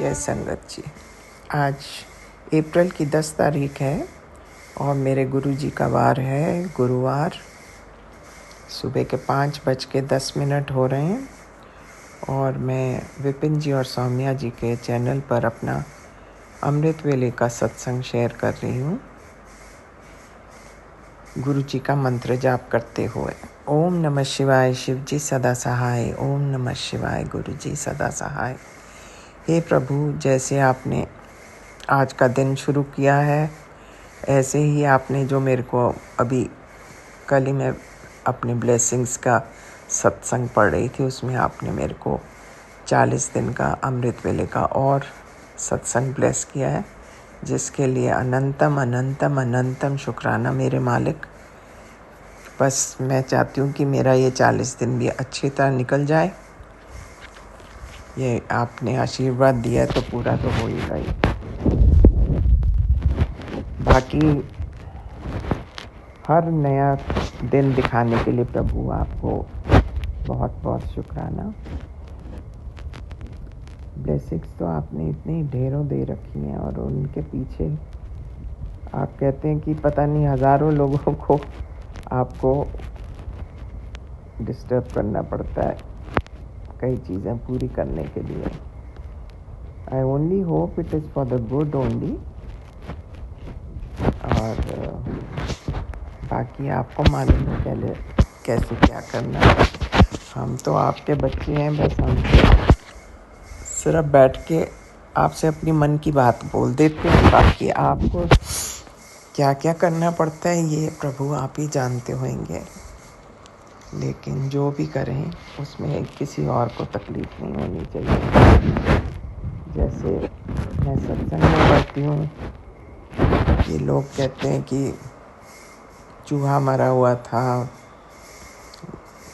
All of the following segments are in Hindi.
जय संगत जी। आज अप्रैल की 10 तारीख है और मेरे गुरुजी का वार है गुरुवार। सुबह के 5:10 हो रहे हैं और मैं विपिन जी और सौम्या जी के चैनल पर अपना अमृत वेले का सत्संग शेयर कर रही हूँ, गुरु जी का मंत्र जाप करते हुए। ओम नमः शिवाय, शिव जी सदा सहाय। ओम नमः शिवाय, गुरु जी सदा सहाय। हे प्रभु, जैसे आपने आज का दिन शुरू किया है, ऐसे ही आपने जो मेरे को अभी कल ही मैं अपने ब्लेसिंग्स का सत्संग पढ़ रही थी, उसमें आपने मेरे को 40 दिन का अमृत वेले का और सत्संग ब्लेस किया है, जिसके लिए अनंतम अनंतम अनंतम शुक्राना मेरे मालिक। बस मैं चाहती हूँ कि मेरा ये 40 दिन भी अच्छी तरह निकल जाए। ये आपने आशीर्वाद दिया है तो पूरा तो हो ही गई। बाकी हर नया दिन दिखाने के लिए प्रभु आपको बहुत बहुत शुक्राना। ब्लेसिंग्स तो आपने इतनी ढेरों दे रखी हैं और उनके पीछे आप कहते हैं कि पता नहीं हज़ारों लोगों को आपको डिस्टर्ब करना पड़ता है कई चीज़ें पूरी करने के लिए। I only hope it is for the good only. और बाकी आपको मालूम है पहले कैसे क्या करना है। हम तो आपके बच्चे हैं, बस हम सिर्फ बैठ के आपसे अपनी मन की बात बोल देते हैं। बाकी आपको क्या क्या करना पड़ता है ये प्रभु आप ही जानते होंगे, लेकिन जो भी करें उसमें किसी और को तकलीफ नहीं होनी चाहिए। जैसे मैं सत्संग में पढ़ती हूँ, ये लोग कहते हैं कि चूहा मरा हुआ था,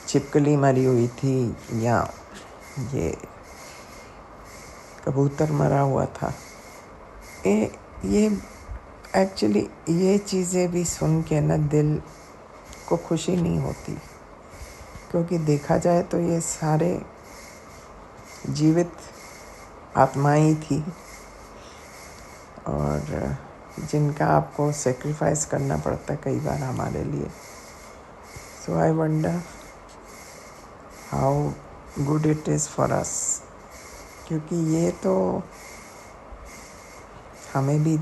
छिपकली मरी हुई थी, या ये कबूतर मरा हुआ था। ये एक्चुअली ये चीज़ें भी सुन के ना दिल को खुशी नहीं होती, क्योंकि देखा जाए तो ये सारे जीवित आत्माएं ही थी और जिनका आपको सेक्रीफाइस करना पड़ता है कई बार हमारे लिए। So I wonder how good it is for us, क्योंकि ये तो हमें भी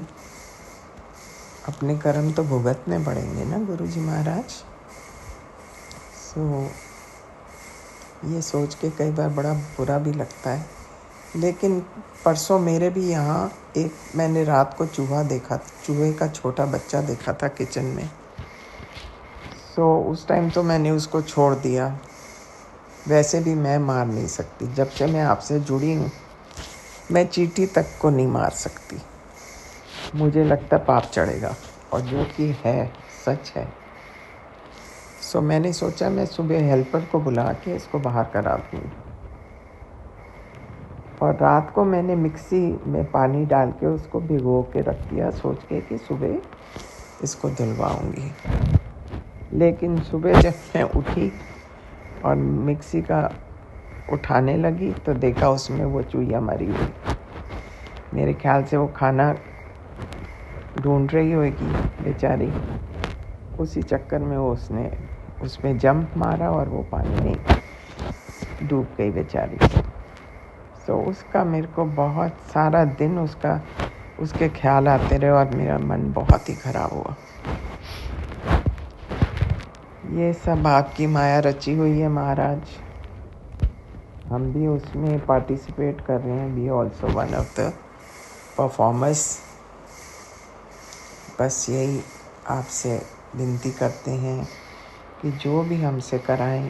अपने कर्म तो भुगतने पड़ेंगे ना गुरुजी महाराज। सो ये सोच के कई बार बड़ा बुरा भी लगता है। लेकिन परसों मेरे भी यहाँ एक मैंने रात को चूहे का छोटा बच्चा देखा था किचन में। सो उस टाइम तो मैंने उसको छोड़ दिया। वैसे भी मैं मार नहीं सकती, जब से मैं आपसे जुड़ी हूँ मैं चींटी तक को नहीं मार सकती, मुझे लगता पाप चढ़ेगा, और जो कि है सच है। सो मैंने सोचा मैं सुबह हेल्पर को बुला के इसको बाहर करा दूँ, और रात को मैंने मिक्सी में पानी डाल के उसको भिगो के रख दिया, सोच के कि सुबह इसको धुलवाऊँगी। लेकिन सुबह जब मैं उठी और मिक्सी का उठाने लगी तो देखा उसमें वो चूहिया मरी हुई। मेरे ख्याल से वो खाना ढूंढ रही होगी बेचारी, उसी चक्कर में वो उसने उसमें जंप मारा और वो पानी में डूब गई बेचारी। तो उसका मेरे को बहुत सारा दिन उसके ख्याल आते रहे और मेरा मन बहुत ही खराब हुआ। ये सब आपकी माया रची हुई है महाराज, हम भी उसमें पार्टिसिपेट कर रहे हैं, be also one of the performers. बस यही आपसे विनती करते हैं कि जो भी हमसे कराएं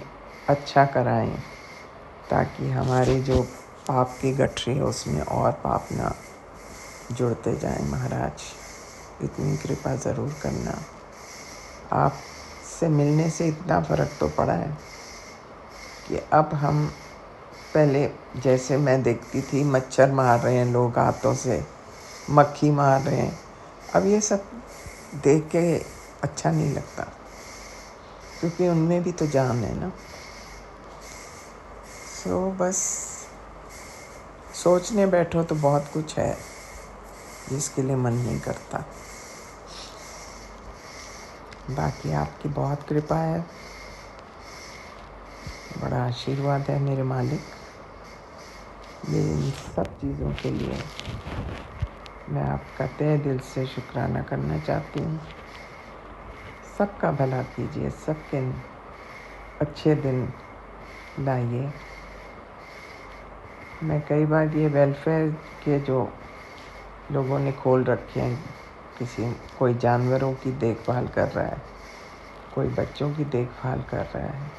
अच्छा कराएं, ताकि हमारे जो पाप की गठरी है उसमें और पाप ना जुड़ते जाएं। महाराज इतनी कृपा ज़रूर करना। आपसे मिलने से इतना फ़र्क तो पड़ा है कि अब हम पहले जैसे मैं देखती थी मच्छर मार रहे हैं लोग हाथों से, मक्खी मार रहे हैं, अब ये सब देख के अच्छा नहीं लगता, क्योंकि उनमें भी तो जान है ना। सो बस सोचने बैठो तो बहुत कुछ है जिसके लिए मन नहीं करता। बाकी आपकी बहुत कृपा है, बड़ा आशीर्वाद है मेरे मालिक। ये इन सब चीज़ों के लिए मैं आपका तहे दिल से शुक्राना करना चाहती हूँ। सबका भला कीजिए, सबके अच्छे दिन लाइए। मैं कई बार ये वेलफेयर के जो लोगों ने खोल रखे हैं, कोई जानवरों की देखभाल कर रहा है, कोई बच्चों की देखभाल कर रहा है,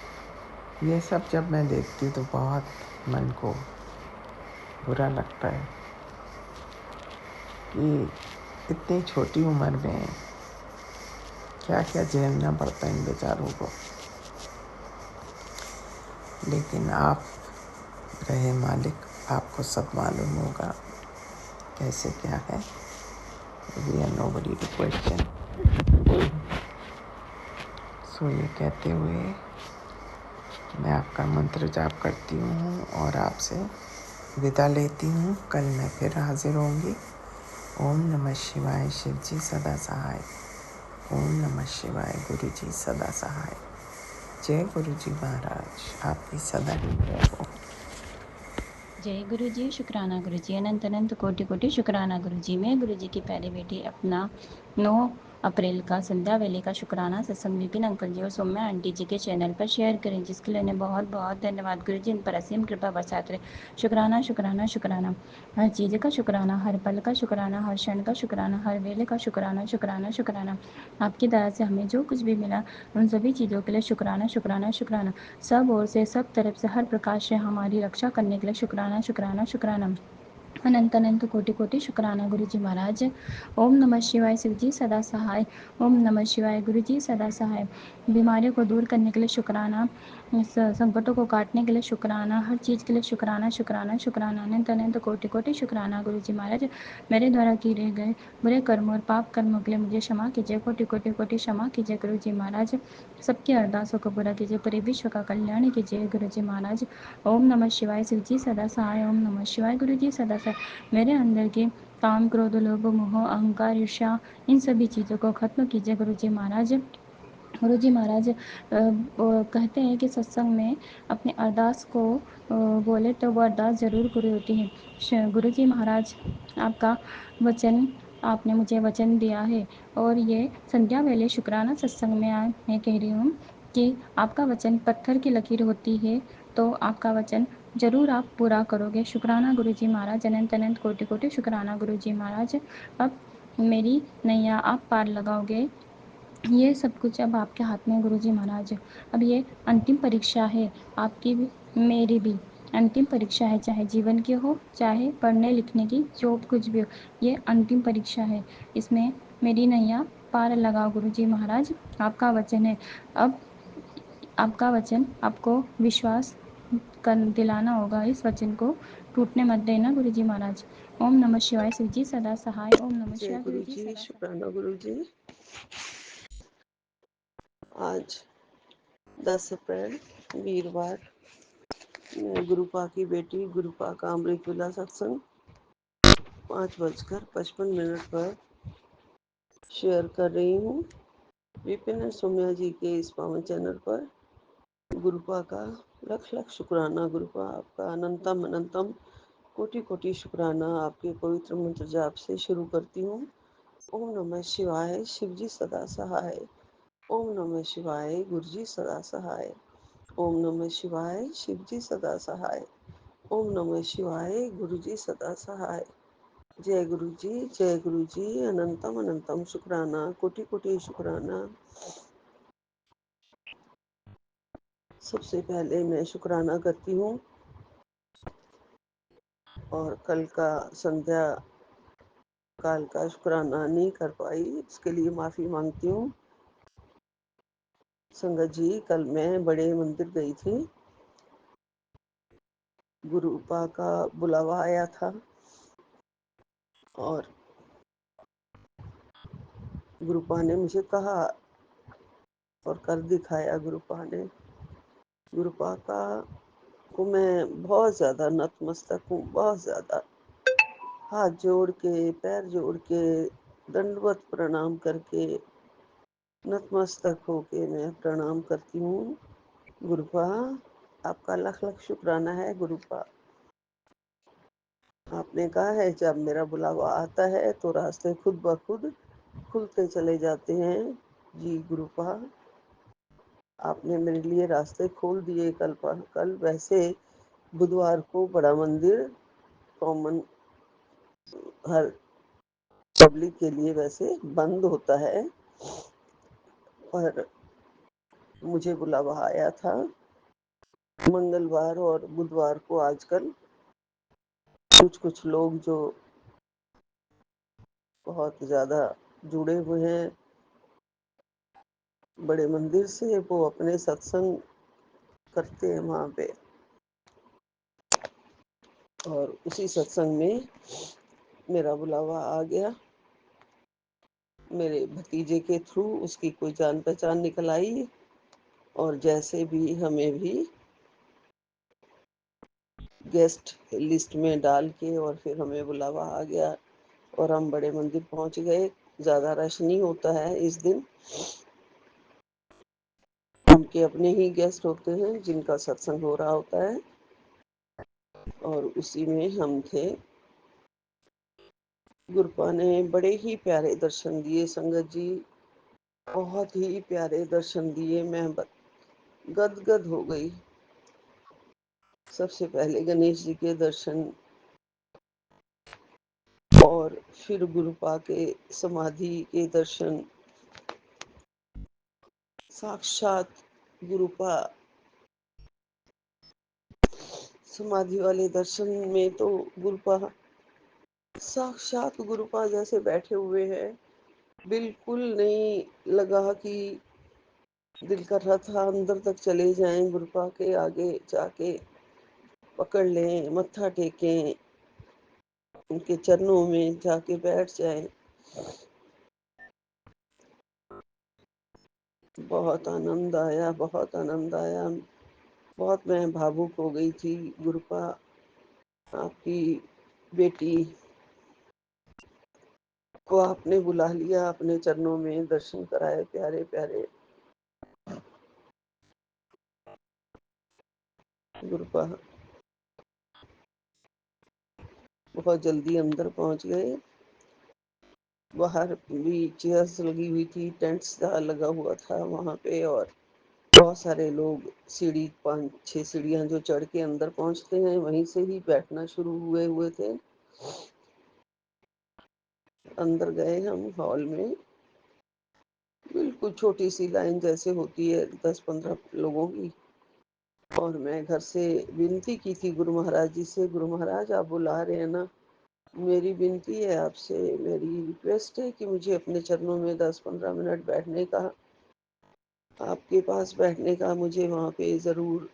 ये सब जब मैं देखती हूँ तो बहुत मन को बुरा लगता है कि इतनी छोटी उम्र में क्या क्या झेलना पड़ता है इन बेचारों को। लेकिन आप रहे मालिक, आपको सब मालूम होगा कैसे क्या है। We are nobody to question. So ये कहते हुए मैं आपका मंत्र जाप करती हूँ और आपसे विदा लेती हूँ। कल मैं फिर हाजिर होंगी। ओम नमः शिवाय। शिव जी सदा सहाय। ओम नमः शिवाय। गुरु जी सदा सहाय। जय गुरु जी महाराज, आपकी सदा ही जय हो। जय गुरु जी। शुक्राना गुरु जी। अनंत अनंत कोटि कोटि शुक्राना गुरु जी। मैं गुरु जी की प्यारी बेटी अपना 9 अप्रैल का संध्या वेले का शुक्राना सत्संग विपिन अंकल जी और सौम्या आंटी जी के चैनल पर शेयर करें, जिसके लिए बहुत बहुत धन्यवाद। गुरु जी इन पर असीम कृपा बरसात रहे। शुक्राना शुक्राना शुक्राना। हर चीज़ का शुक्राना, हर पल का शुक्राना, हर क्षण का शुक्राना, हर वेले का शुक्राना शुक्राना शुक्राना। आपकी दया से हमें जो कुछ भी मिला उन सभी चीज़ों के लिए शुक्राना शुक्राना शुक्राना। सब ओर से, सब तरफ से, हर प्रकार से हमारी रक्षा करने के लिए शुक्राना शुक्राना शुक्राना। अनंत अनंत कोटि कोटि शुक्राना गुरु जी महाराज। ओम नमः शिवाय। शिव जी सदा सहाय। ओम नमः शिवाय। गुरु जी सदा सहाय। बीमारियों को दूर करने के लिए शुक्राना, संकटों को काटने के लिए शुक्राना, हर चीज़ के लिए शुक्राना शुक्राना शुक्राना। अनंत अनंत कोटि कोटि शुक्राना गुरु जी महाराज। मेरे द्वारा किए गए बुरे कर्मों और पाप कर्मों के लिए मुझे क्षमा कीजिए। कोटि कोटि कोटि क्षमा कीजिए गुरु जी महाराज। सबकी अरदासों को पूरा कीजिए, पूरे विश्व का कल्याण कीजिए गुरु जी महाराज। ओम नमः शिवाय। शिव जी सदा सहाय। ओम नमः शिवाय। गुरु जी सदा सहाय। मेरे अंदर के काम, क्रोध, लोभ, मोह, अहंकार, ईर्ष्या, इन सभी चीज़ों को खत्म कीजिए गुरु जी महाराज। गुरु जी महाराज कहते हैं कि सत्संग में अपनी अरदास को बोले तो वो अरदास ज़रूर पूरी होती है। गुरु जी महाराज, आपका वचन, आपने मुझे वचन दिया है और ये संध्या वेले शुक्राना सत्संग में मैं कह रही हूँ कि आपका वचन पत्थर की लकीर होती है, तो आपका वचन ज़रूर आप पूरा करोगे। शुक्राना गुरु जी महाराज। अनंत अनंत कोटि कोटि शुक्राना गुरु जी महाराज। अब मेरी नैया आप पार लगाओगे, ये सब कुछ अब आपके हाथ में है गुरु जी महाराज। अब ये अंतिम परीक्षा है, आपकी भी मेरी भी अंतिम परीक्षा है, चाहे जीवन की हो, चाहे पढ़ने लिखने की, जो कुछ भी हो, ये अंतिम परीक्षा है। इसमें मेरी नैया पार लगाओ गुरु जी महाराज। आपका वचन है, अब आपका वचन आपको विश्वास कर दिलाना होगा। इस वचन को टूटने मत देना गुरु जी महाराज। ओम नमः शिवाय। शिव जी सदा सहाय। ओम नमः जय शिवाय। गुरु गुरु जी जी। सदा सहाय। शुक्राना गुरु जी। आज 10 अप्रैल वीरवार, मैं गुरुपा की बेटी गुरुपा का अमृत विला सत्संग 5:55 पर शेयर कर रही हूँ। विपिन और सौम्या जी के इस पावन चैनल पर गुरुपा का लख लख शुक्राना। गुरुपा आपका अनंतम अनंतम कोटि कोटि शुक्राना। आपके पवित्र मंत्र जाप से शुरू करती हूँ। ओम नमः शिवाय। शिव जी सदा सहाय। ओम नमः शिवाय। गुरु जी सदा सहाय। ओम नमः शिवाय। शिव जी सदा सहाय। ओम नमः शिवाय। गुरु जी सदा सहाय। जय गुरु जी। जय गुरु जी। अनंतम अनंतम शुक्राना, कोटि कोटि शुक्राना। सबसे पहले मैं शुक्राना करती हूँ और कल का संध्या काल का शुक्राना नहीं कर पाई, इसके लिए माफी मांगती हूँ। संगत जी, कल मैं बड़े मंदिर गई थी, गुरुपा का बुलावा आया था और गुरुपा ने मुझे कहा और कर दिखाया। गुरुपा ने, गुरुपा का को मैं बहुत ज़्यादा नतमस्तक हूँ, बहुत ज़्यादा हाथ जोड़ के, पैर जोड़ के, दंडवत प्रणाम करके, नतमस्तक होके मैं प्रणाम करती हूँ। गुरुपा, आपका लख लख शुक्राना है गुरुपा। आपने कहा है जब मेरा बुलावा आता है तो रास्ते खुद ब खुद खुलते चले जाते हैं। जी गुरुपा, आपने मेरे लिए रास्ते खोल दिए। कल वैसे बुधवार को बड़ा मंदिर कॉमन हर पब्लिक के लिए वैसे बंद होता है, पर मुझे बुलावा आया था। मंगलवार और बुधवार को आजकल कुछ लोग जो बहुत ज़्यादा जुड़े हुए हैं बड़े मंदिर से, वो अपने सत्संग करते हैं वहाँ पे, और उसी सत्संग में मेरा बुलावा आ गया। मेरे भतीजे के थ्रू उसकी कोई जान पहचान निकल आई, और जैसे भी हमें भी गेस्ट लिस्ट में डाल के और फिर हमें बुलावा आ गया और हम बड़े मंदिर पहुंच गए। ज़्यादा रश नहीं होता है इस दिन, उनके अपने ही गेस्ट होते हैं जिनका सत्संग हो रहा होता है, और उसी में हम थे। गुरुपा ने बड़े ही प्यारे दर्शन दिए संगत जी, बहुत ही प्यारे दर्शन दिए। मैं गदगद हो गई। सबसे पहले गणेश जी के दर्शन, और फिर गुरुपा के समाधि के दर्शन। साक्षात गुरुपा समाधि वाले दर्शन में तो गुरुपा साक्षात गुरुपा जैसे बैठे हुए हैं। बिल्कुल नहीं लगा कि दिल कर रहा था अंदर तक चले जाएं, गुरुपा के आगे जाके पकड़ लें, मत्था टेकें, उनके चरणों में जाके बैठ जाएं। बहुत आनंद आया, बहुत आनंद आया। बहुत मैं भावुक हो गई थी। गुरुपा, आपकी बेटी को आपने बुला लिया, अपने चरणों में दर्शन कराए प्यारे प्यारे। गुरुपा बहुत जल्दी अंदर पहुंच गए। बाहर भी चेयर्स लगी हुई थी, टेंट्स लगा हुआ था वहां पे, और बहुत सारे लोग सीढ़ी 5-6 सीढ़ियां जो चढ़ के अंदर पहुंचते हैं वहीं से ही बैठना शुरू हुए हुए थे। अंदर गए हम हॉल में, बिल्कुल छोटी सी लाइन जैसे होती है 10-15 लोगों की, और मैं घर से विनती की थी गुरु महाराज जी से, गुरु महाराज आप बुला रहे हैं ना, मेरी विनती है आपसे, मेरी रिक्वेस्ट है कि मुझे अपने चरणों में 10-15 मिनट बैठने का, आपके पास बैठने का मुझे वहाँ पे ज़रूर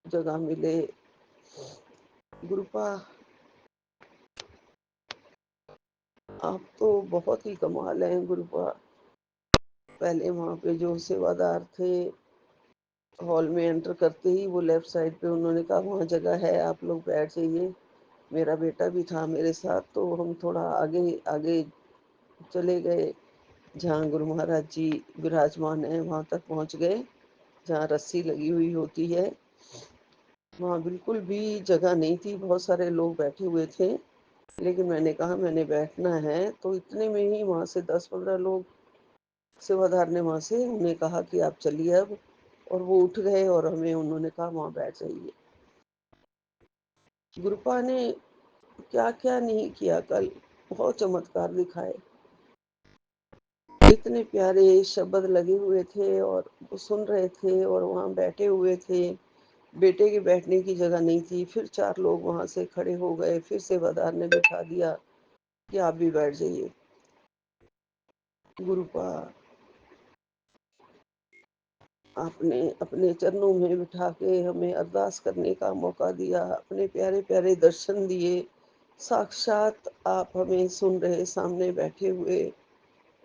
जगह मिले। गुरुपा, आप तो बहुत ही कमाल हैं गुरुपा। पहले वहाँ पे जो सेवादार थे, हॉल में एंटर करते ही वो लेफ्ट साइड पे उन्होंने कहा वहाँ जगह है, आप लोग बैठ जाइए। मेरा बेटा भी था मेरे साथ, तो हम थोड़ा आगे आगे चले गए, जहाँ गुरु महाराज जी विराजमान है वहाँ तक पहुँच गए, जहाँ रस्सी लगी हुई होती है। वहाँ बिल्कुल भी जगह नहीं थी, बहुत सारे लोग बैठे हुए थे, लेकिन मैंने कहा मैंने बैठना है, तो इतने में ही वहाँ से 10-15 लोग सेवादार ने वहाँ से उन्हें कहा कि आप चलिए अब, और वो उठ गए और हमें उन्होंने कहा वहाँ बैठ जाइए। गुरुपा ने क्या क्या नहीं किया कल, बहुत चमत्कार दिखाए। इतने प्यारे शब्द लगे हुए थे और वो सुन रहे थे और वहाँ बैठे हुए थे। बेटे के बैठने की जगह नहीं थी, फिर 4 लोग वहाँ से खड़े हो गए, फिर सेवादार ने बिठा दिया कि आप भी बैठ जाइए। गुरुपा, आपने अपने चरणों में बिठा के हमें अरदास करने का मौका दिया, अपने प्यारे प्यारे दर्शन दिए। साक्षात आप हमें सुन रहे, सामने बैठे हुए,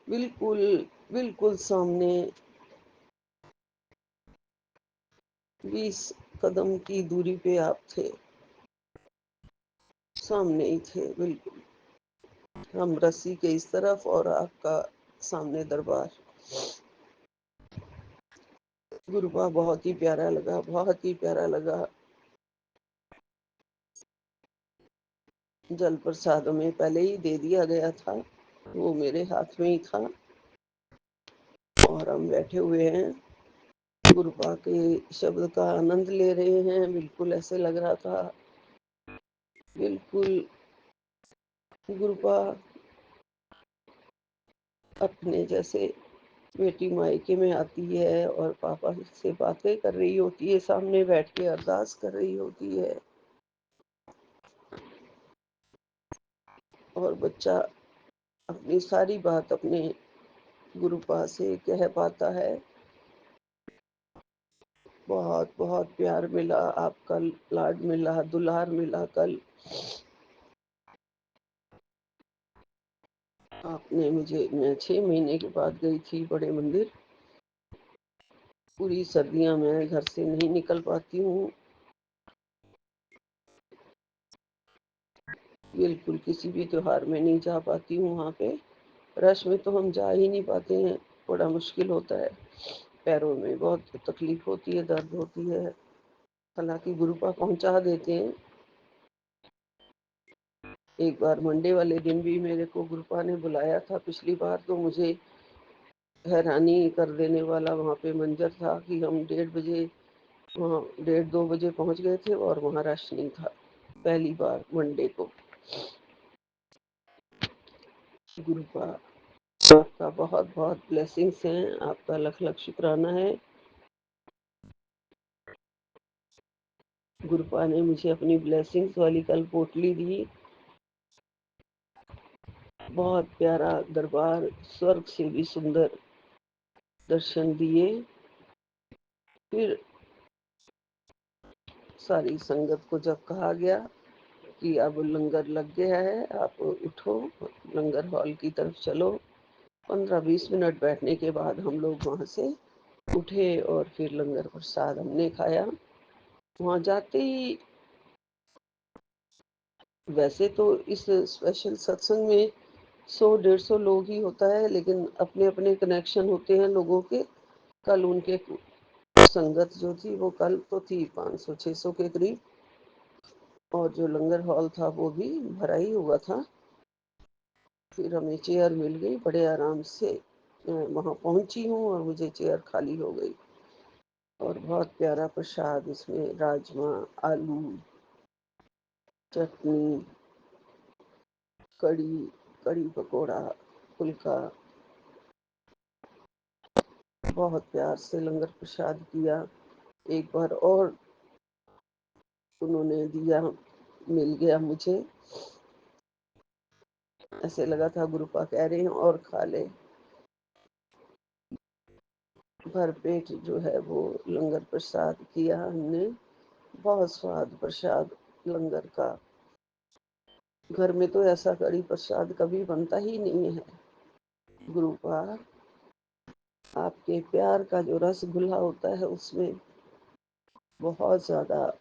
बिल्कुल बिल्कुल सामने। 20 कदम की दूरी पे आप थे, सामने ही थे बिल्कुल। हम रस्सी के इस तरफ और आपका सामने दरबार। गुरुपा बहुत ही प्यारा लगा, बहुत ही प्यारा लगा। जल प्रसाद में पहले ही दे दिया गया था, वो मेरे हाथ में ही था और हम बैठे हुए हैं, गुरुपा के शब्द का आनंद ले रहे हैं। बिल्कुल ऐसे लग रहा था, बिल्कुल गुरुपा अपने जैसे बेटी मायके में आती है और पापा से बातें कर रही होती है, सामने बैठ के अरदास कर रही होती है और बच्चा अपनी सारी बात अपने गुरुपा से कह पाता है। बहुत बहुत प्यार मिला, आपका लाड मिला, दुलार मिला। कल आपने मुझे, मैं 6 महीने के बाद गई थी बड़े मंदिर। पूरी सर्दियां मैं घर से नहीं निकल पाती हूँ, बिल्कुल किसी भी त्योहार में नहीं जा पाती हूँ। वहाँ पे रश में तो हम जा ही नहीं पाते हैं, बड़ा मुश्किल होता है, पैरों में बहुत तकलीफ होती है, दर्द होती है। हालांकि गुरुपा पहुंचा देते हैं। एक बार मंडे वाले दिन भी मेरे को गुरुपा ने बुलाया था, पिछली बार तो मुझे हैरानी कर देने वाला वहाँ पे मंजर था कि हम 1:30 बजे वहाँ 1:30-2 बजे पहुँच गए थे और वहाँ रश नहीं था, पहली बार मंडे को। गुरुपा आपका बहुत बहुत ब्लेसिंग्स हैं, आपका लख लख शुक्राना है। गुरुपा ने मुझे अपनी ब्लेसिंग्स वाली कल पोटली दी, बहुत प्यारा दरबार, स्वर्ग से भी सुंदर दर्शन दिए। फिर सारी संगत को जब कहा गया कि अब लंगर लग गया है, आप उठो, लंगर हॉल की तरफ चलो, 15-20 मिनट बैठने के बाद हम लोग वहाँ से उठे और फिर लंगर प्रसाद हमने खाया। वहाँ जाते ही, वैसे तो इस स्पेशल सत्संग में 100-150 लोग ही होता है, लेकिन अपने अपने कनेक्शन होते हैं लोगों के। कल उनके संगत जो थी वो कल तो थी 500-600 के करीब, और जो लंगर हॉल था वो भी भरा ही हुआ था। फिर हमें चेयर मिल गई बड़े आराम से, मैं वहाँ पहुंची हूँ और मुझे चेयर खाली हो गई। और बहुत प्यारा प्रसाद, इसमें राजमा, आलू, चटनी, कड़ी, कड़ी पकोड़ा, फुल्का, बहुत प्यार से लंगर प्रसाद किया। एक बार और उन्होंने दिया, मिल गया मुझे, ऐसे लगा था गुरुपा कह रहे हैं और खा ले। भर पेट जो है वो लंगर प्रसाद किया हमने, बहुत स्वाद प्रसाद लंगर का। घर में तो ऐसा कड़ी प्रसाद कभी बनता ही नहीं है। गुरुपा आपके प्यार का जो रस घुला होता है उसमें बहुत ज्यादा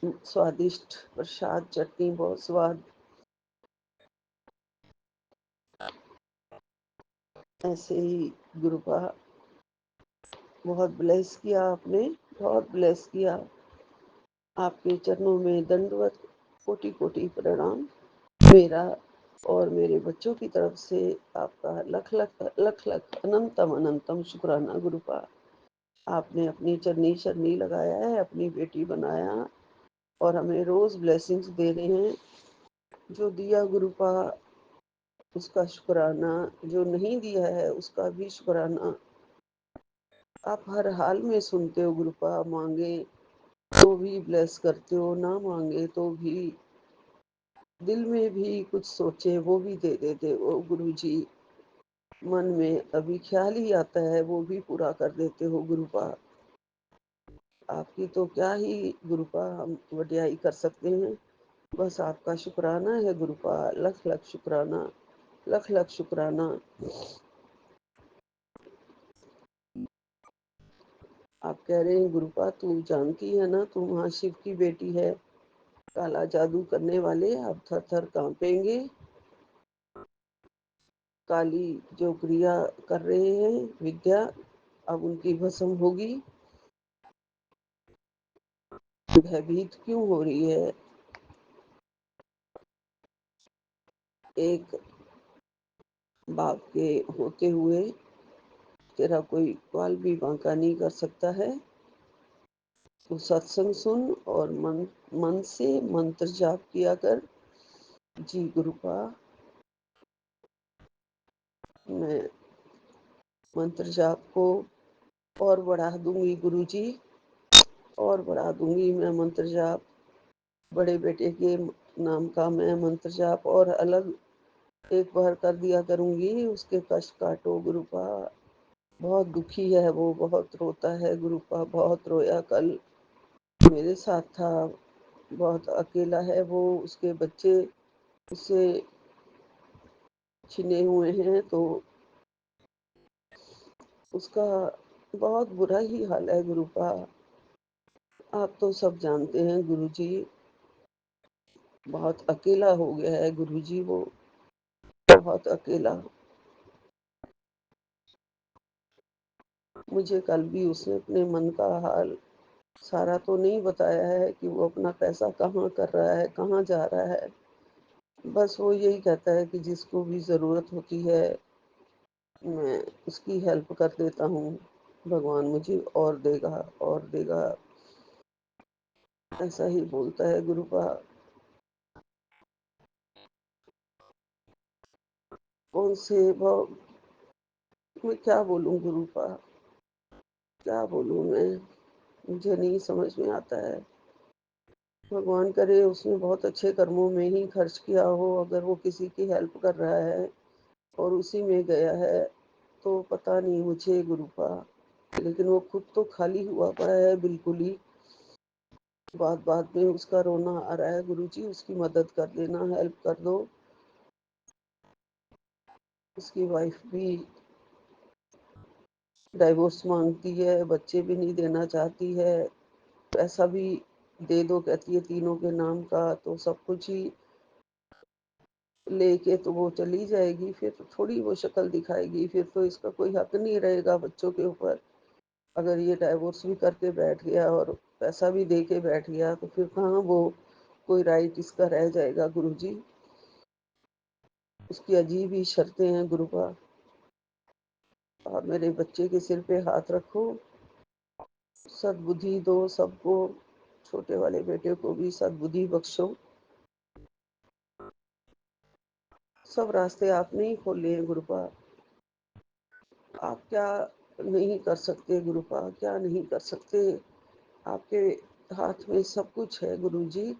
स्वादिष्ट प्रसाद, चटनी बहुत स्वाद। ऐसे ही गुरुपा बहुत ब्लेस किया आपने, बहुत ब्लेस किया। आपके चरणों में दंडवत, कोटि कोटि प्रणाम। मेरा और मेरे बच्चों की तरफ से आपका लख लख लख लख अनंतम अनंतम शुक्राना गुरुपा। आपने अपनी चरनी शरनी लगाया है, अपनी बेटी बनाया और हमें रोज ब्लेसिंग्स दे रहे हैं। जो दिया गुरुपा उसका शुक्राना, जो नहीं दिया है उसका भी शुक्राना। आप हर हाल में सुनते हो गुरुपा, मांगे तो भी ब्लेस करते हो, ना मांगे तो भी, दिल में भी कुछ सोचे वो भी दे देते हो गुरु जी। मन में अभी ख्याल ही आता है वो भी पूरा कर देते हो गुरुपा। आपकी तो क्या ही गुरुपा हम वडियाई कर सकते हैं। बस आपका शुक्राना है गुरुपा, लख लख शुक्राना, लख लख शुक्राना। आप कह रहे हैं गुरुपा तू जानती है ना, तू महाशिव की बेटी है, काला जादू करने वाले आप थर थर कांपेंगे। काली जो क्रिया कर रहे हैं विद्या, अब उनकी भस्म होगी। भयभीत क्यों हो रही है? एक बाप के होते हुए तेरा कोई बाल भी बांका नहीं कर सकता है। तू सत्संग सुन और मन से मंत्र जाप किया कर। जी गुरुपा, मैं मंत्र जाप को और बढ़ा दूंगी गुरुजी, और बढ़ा दूंगी मैं मंत्र जाप। बड़े बेटे के नाम का मैं मंत्र जाप और अलग एक बार कर दिया करूंगी। उसके कष्ट काटो गुरुपा, बहुत दुखी है वो, बहुत रोता है गुरुपा, बहुत रोया। कल मेरे साथ था, बहुत अकेला है वो, उसके बच्चे उससे छिने हुए हैं, तो उसका बहुत बुरा ही हाल है गुरुपा। आप तो सब जानते हैं गुरुजी, बहुत अकेला हो गया है गुरुजी वो, बहुत अकेला। मुझे कल भी उसने अपने मन का हाल सारा तो नहीं बताया है कि वो अपना पैसा कहाँ कर रहा है, कहाँ जा रहा है। बस वो यही कहता है कि जिसको भी ज़रूरत होती है मैं उसकी हेल्प कर देता हूँ, भगवान मुझे और देगा और देगा, ऐसा ही बोलता है गुरुपा। कौन से भाव मैं क्या बोलूं गुरुपा, क्या बोलूं मैं, मुझे नहीं समझ में आता है। भगवान करे उसने बहुत अच्छे कर्मों में ही खर्च किया हो, अगर वो किसी की हेल्प कर रहा है और उसी में गया है तो पता नहीं मुझे गुरुपा। लेकिन वो खुद तो खाली हुआ पड़ा है बिल्कुल ही। बात बात में उसका रोना आ रहा है गुरुजी, उसकी मदद कर देना, हेल्प कर दो। उसकी वाइफ भी डाइवोर्स मांगती है, बच्चे भी नहीं देना चाहती है, पैसा भी दे दो कहती है तीनों के नाम का, तो सब कुछ ही लेके तो वो चली जाएगी, फिर तो थोड़ी वो शक्ल दिखाएगी, फिर तो इसका कोई हक नहीं रहेगा बच्चों के ऊपर। अगर ये डाइवोर्स भी करके बैठ गया और पैसा भी दे के बैठ गया तो फिर कहाँ वो कोई राइट इसका रह जाएगा गुरुजी। उसकी अजीब ही शर्तें हैं गुरुपा। आप मेरे बच्चे के सिर पे हाथ रखो, सद्बुद्धि दो सबको, छोटे वाले बेटे को भी सद्बुद्धि बख्शो। सब रास्ते आपने ही खोले हैं गुरुपा। आप क्या नहीं कर सकते गुरुपा, क्या नहीं कर सकते? आपके हाथ में सब कुछ है गुरुजी।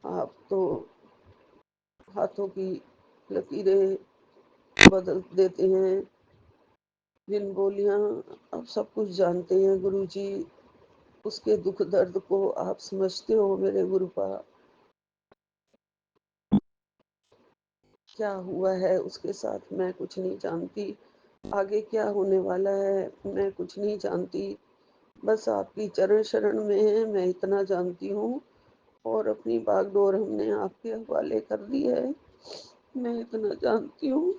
आप तो हाथों की लकीरें बदल देते हैं, बिन बोलियां। आप सब कुछ जानते हैं गुरुजी, उसके दुख दर्द को आप समझते हो मेरे गुरुपा। क्या हुआ है उसके साथ मैं कुछ नहीं जानती, आगे क्या होने वाला है मैं कुछ नहीं जानती। बस आपकी चरण शरण में है, मैं इतना जानती हूँ। और अपनी बागडोर हमने आपके हवाले कर दी है, मैं इतना जानती हूँ।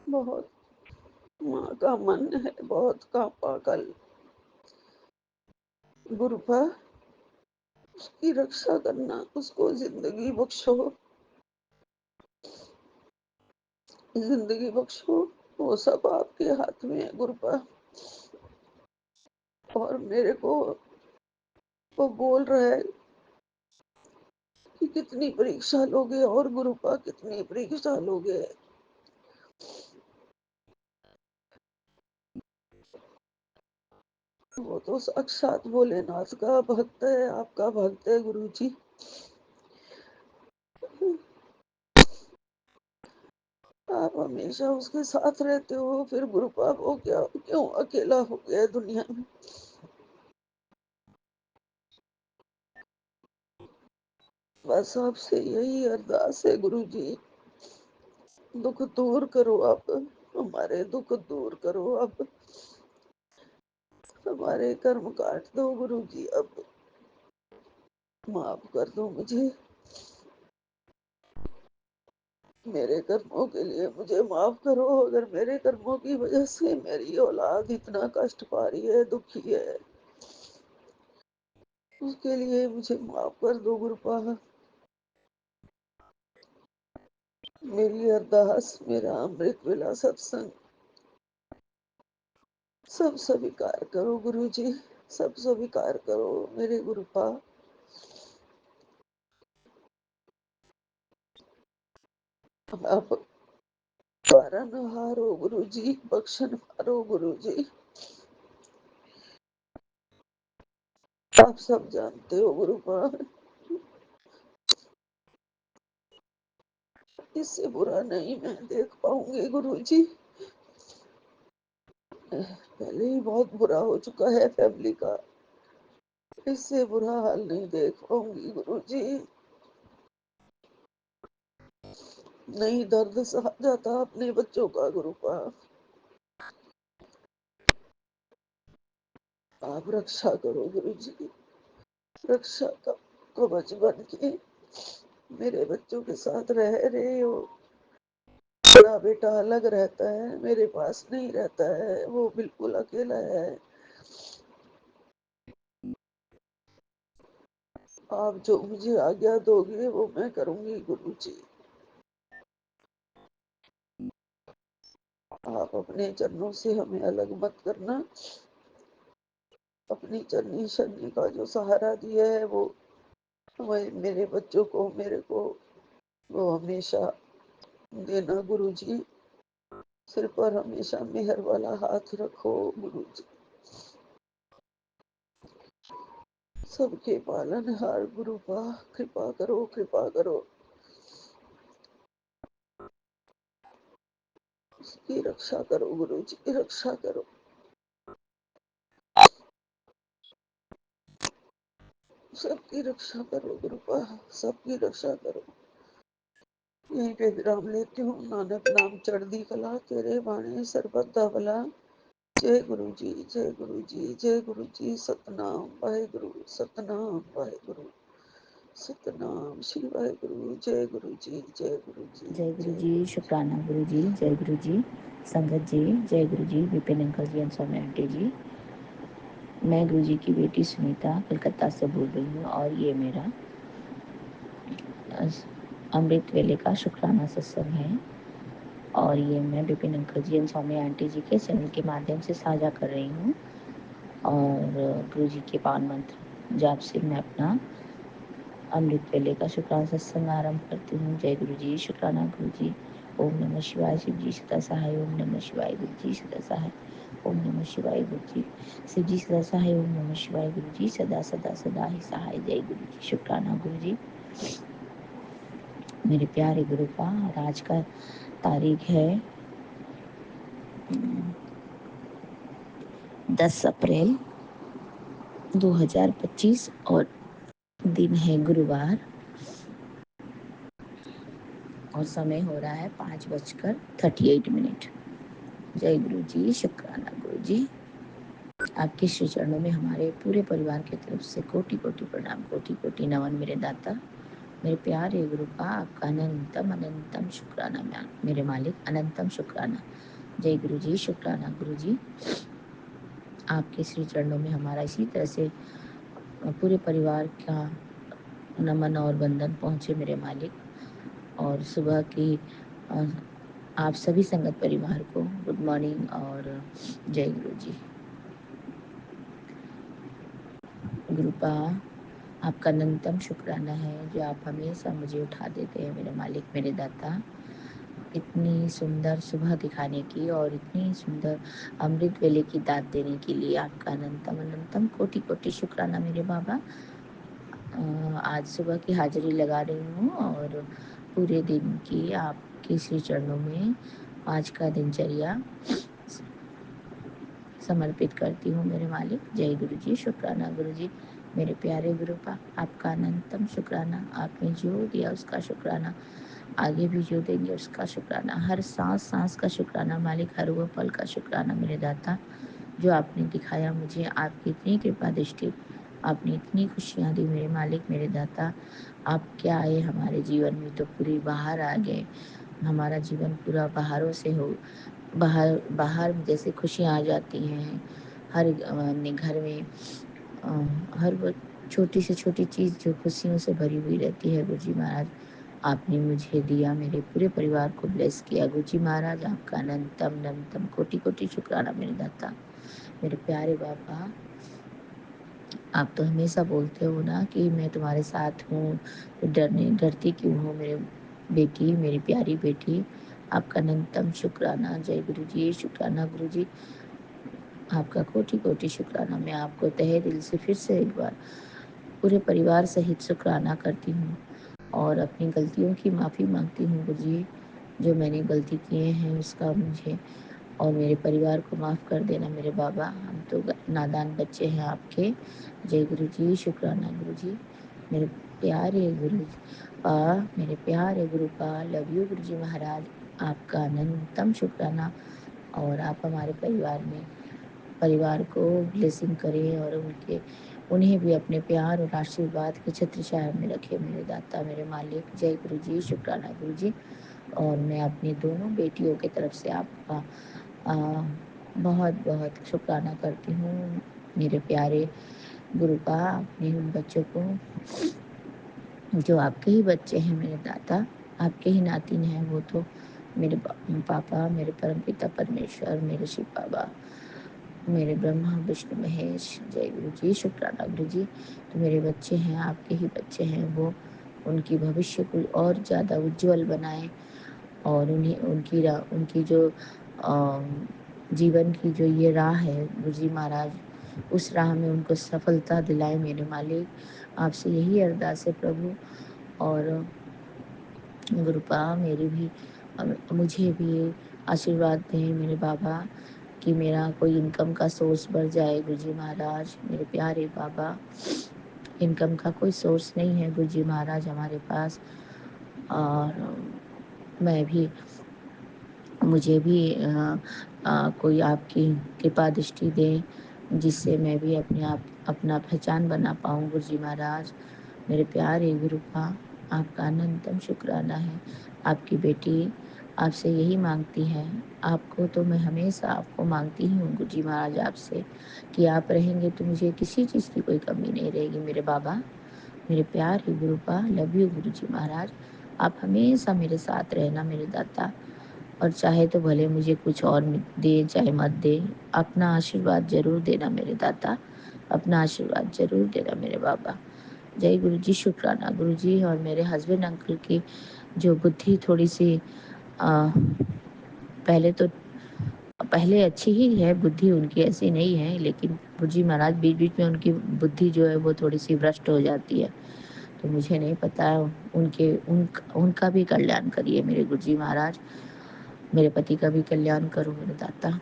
बहुत माँ का मन है, बहुत कांपा कल गुरुपा। उसकी रक्षा करना, उसको जिंदगी बख्शो, जिंदगी बख्शो। वो सब आपके हाथ में है गुरुपा। और मेरे को वो बोल रहा है कि कितनी परीक्षा लोगे और गुरुपा, कितनी परीक्षा लोगे। वो तो साक्षात भोलेनाथ का भक्त है, आपका भक्त है गुरुजी। आप हमेशा उसके साथ रहते हो, फिर गुरुपा वो क्या क्यों अकेला हो गया है दुनिया में? बस आपसे यही अरदास है गुरुजी, दुख दूर करो आप, हमारे दुख दूर करो अब, हमारे कर्म काट दो गुरु जी अब, माफ कर दो मुझे, मेरे कर्मों के लिए मुझे माफ करो। अगर मेरे कर्मों की वजह से मेरी औलाद इतना कष्ट पा रही है, दुखी है, उसके लिए मुझे माफ कर दो गुरुपा। मेरी अरदास, मेरा अमृत वेला सत्संग सब स्वीकार करो गुरु जी, सब स्वीकार करो मेरे गुरुपा। आप पारन हारो गुरु जी, बख्शन हारो गुरु जी। आप सब जानते हो गुरुपा, इससे बुरा नहीं मैं देख पाऊंगी गुरु जी। पहले ही बहुत बुरा हो चुका है फैमिली का, इससे बुरा हाल नहीं देख पाऊंगी गुरु जी। नहीं दर्द सहा जाता अपने बच्चों का गुरुपा। आप रक्षा करो गुरु जी, रक्षा का कवच बन के मेरे बच्चों के साथ रह रहे हो। बड़ा बेटा अलग रहता है, मेरे पास नहीं रहता है, वो बिल्कुल अकेला है। आप जो मुझे आज्ञा दोगे वो मैं करूंगी गुरु जी। आप अपने चरणों से हमें अलग मत करना। अपनी चरनी शरनी का जो सहारा दिया है वो मेरे बच्चों को, मेरे को वो हमेशा देना गुरु जी। सिर पर हमेशा मेहर वाला हाथ रखो गुरु जी। सबके पालनहार गुरुपा, कृपा करो, कृपा करो। उसकी रक्षा करो गुरु जी, रक्षा करो। सबकी रक्षा करो गुरुपा, सबकी रक्षा करो। यहीं पे विराम लेती हूँ। नानक नाम चढ़दी कला, तेरे बाणे सरबत दा भला। जय गुरु जी, जय गुरु जी, जय गुरु जी। सतनाम वाहेगुरु, सतनाम वाहेगुरु, सतनाम श्री वाहेगुरु। जय गुरु जी, जय गुरु जी, जय गुरु जय जी, गुरु जी। शुक्राना गुरु जी, जय गुरु जी, संगत जी, जय गुरु जी, विपिन अंकल जी, स्वामी आंटी जी। मैं गुरु जी की बेटी सुनीता कलकत्ता से बोल रही हूँ और ये मेरा अमृत वेले का शुक्राना सत्संग है और ये मैं Vipin uncle ji and Swami aunty ji के चैनल के माध्यम से साझा कर रही हूँ। और गुरु जी के पावन मंत्र जाप से मैं अपना अमृत वेले का शुक्राना सत्संग आरंभ करती हूँ। जय गुरु जी, शुक्राना गुरु जी। ओम नमः शिवाय, शिव जी सदा सहाय। ओम नमः शिवाय, गुरु जी सदा सहाय। ओम नमः शिवाय, गुरु जी, शिव जी सदा सहाय। ओम नमः शिवाय, गुरु जी सदा सदा सदा ही सहाय। जय गुरु जी, शुक्राना गुरु जी। मेरे प्यारे गुरु का आज का तारीख है 10 अप्रैल 2025 और दिन है गुरुवार और समय हो रहा है 5:38। जय गुरु जी, शुक्राना गुरु जी। आपके श्री चरणों में हमारे पूरे परिवार की तरफ से कोटि कोटि प्रणाम, कोटि कोटि नमन मेरे दाता, मेरे प्यारे गुरु का आपका अनंतम अनंतम शुक्राना। मेरे मालिक अनंतम शुक्राना। जय गुरु जी, शुक्राना गुरु जी। आपके श्री चरणों में हमारा इसी तरह से पूरे परिवार का नमन और वंदन पहुँचे मेरे मालिक। और सुबह की आप सभी संगत परिवार को गुड मॉर्निंग और जय गुरु जी। गुरुपा आपका अनंतम शुक्राना है जो आप हमेशा मुझे उठा देते हैं मेरे मालिक, मेरे दाता। इतनी सुंदर सुबह दिखाने की और इतनी सुंदर अमृत वेले की दात देने के लिए आपका अनंतम अनंतम कोटि कोटि शुक्राना मेरे बाबा। आज सुबह की हाजिरी लगा रही हूँ और पूरे दिन की आपके श्री चरणों में आज का दिनचर्या समर्पित करती हूँ मेरे मालिक। जय गुरु जी, शुक्राना गुरु जी। मेरे प्यारे गुरुपा आपका अनंतम शुक्राना। आपने जो दिया उसका शुक्राना। आगे भी जो देंगे उसका शुक्राना, हर सांस का शुक्राना मालिक, हर वो पल का शुक्राना मेरे दाता जो आपने दिखाया मुझे, आपकी इतनी कृपा दृष्टि, आपने इतनी खुशियाँ दी मेरे मालिक मेरे दाता। आप क्या आए हमारे जीवन में तो पूरी बाहर आ गए, हमारा जीवन पूरा बाहरों से हो, बाहर बाहर जैसे खुशियाँ आ जाती हैं हर अपने घर में। हर वो छोटी से छोटी चीज़ जो खुशियों से भरी हुई रहती है गुरुजी महाराज, आपने मुझे दिया, मेरे पूरे परिवार को ब्लेस किया गुरुजी महाराज। आपका अनंतम अनंतम कोटि कोटि शुक्राना मेरे दाता मेरे प्यारे बाबा। आप तो हमेशा बोलते हो ना कि मैं तुम्हारे साथ हूँ, तो डरती क्यों हो मेरे बेटी, मेरी प्यारी बेटी। आपका अनंतम शुक्राना, जय गुरु जी, शुक्राना गुरु जी, आपका कोटि कोटि शुक्राना। मैं आपको तहे दिल से फिर से एक बार पूरे परिवार सहित शुक्राना करती हूँ और अपनी गलतियों की माफ़ी मांगती हूँ गुरु जी, जो मैंने गलती किए हैं उसका मुझे और मेरे परिवार को माफ़ कर देना मेरे बाबा, हम तो नादान बच्चे हैं आपके। जय गुरु जी, शुक्राना गुरु जी, मेरे प्यारे गुरु मेरे प्यारे गुरु लव यू गुरु जी महाराज। आपका अनंतम शुक्राना और आप हमारे परिवार को ब्लेसिंग करें और उन्हें भी अपने प्यार और आशीर्वाद के छत्र छाया में रखे मेरे दाता मेरे मालिक। जय गुरु जी, शुक्राना गुरु जी। और मैं अपनी दोनों बेटियों की तरफ से आपका बहुत बहुत शुक्राना करती हूँ मेरे प्यारे गुरु अपने उन बच्चों को जो आपके ही बच्चे हैं मेरे दाता, आपके ही नातिन हैं वो तो, मेरे पापा, मेरे परमपिता परमेश्वर, मेरे शिव बाबा, मेरे ब्रह्मा विष्णु महेश। जय गुरु जी, शुक्राना गुरु जी। तो मेरे बच्चे हैं, आपके ही बच्चे हैं वो, उनकी भविष्य को और ज़्यादा उज्जवल बनाएं और उनकी जो जीवन की जो ये राह है गुरु जी महाराज, उस राह में उनको सफलता दिलाए मेरे मालिक। आपसे यही अरदास है प्रभु। और गुरुपा मुझे भी आशीर्वाद दें मेरे बाबा कि मेरा कोई इनकम का सोर्स बढ़ जाए गुरुजी महाराज। मेरे प्यारे बाबा, इनकम का कोई सोर्स नहीं है गुरुजी महाराज हमारे पास, और मुझे भी कोई आपकी कृपा दृष्टि दें जिससे मैं भी अपना पहचान बना पाऊँ गुरुजी महाराज। मेरे प्यारे गुरुपा, आपका अनंतम शुक्राना है। आपकी बेटी आपसे यही मांगती है, आपको तो मैं हमेशा आपको मांगती ही हूँ गुरुजी महाराज आपसे कि आप रहेंगे तो मुझे किसी चीज़ की कोई कमी नहीं रहेगी मेरे बाबा। मेरे प्यारे गुरुपा, लव यू गुरुजी महाराज। आप हमेशा मेरे साथ रहना मेरे दाता, और चाहे तो भले मुझे कुछ और दे चाहे मत दे, अपना आशीर्वाद जरूर देना मेरे दाता, अपना आशीर्वाद जरूर देना मेरे बाबा। जय गुरु जी, शुक्राना गुरु जी। और मेरे हस्बैंड अंकल की जो बुद्धि थोड़ी सी पहले अच्छी ही है, बुद्धि उनकी ऐसी नहीं है, लेकिन गुरु जी महाराज बीच बीच में उनकी बुद्धि जो है वो थोड़ी सी भ्रष्ट हो जाती है। तो मुझे नहीं पता, उनका भी कल्याण करिए मेरे गुरु जी महाराज। मेरे पति का भी कल्याण करो मेरे दाता,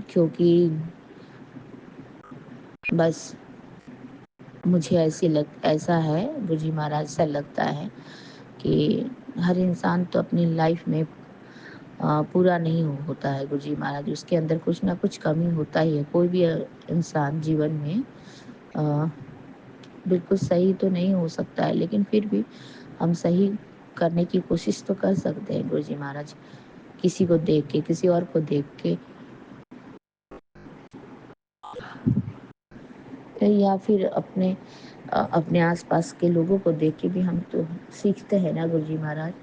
क्योंकि बस मुझे ऐसा है गुरुजी महाराज, ऐसा लगता है कि हर इंसान तो अपनी लाइफ में पूरा नहीं होता है गुरुजी महाराज, उसके अंदर कुछ ना कुछ कमी होता ही है। कोई भी इंसान जीवन में बिल्कुल सही तो नहीं हो सकता है, लेकिन फिर भी हम सही करने की कोशिश तो कर सकते हैं गुरुजी महाराज, किसी को देख के, किसी और को देख के, या फिर अपने आसपास के लोगों को देख के भी हम तो सीखते हैं ना गुरुजी महाराज।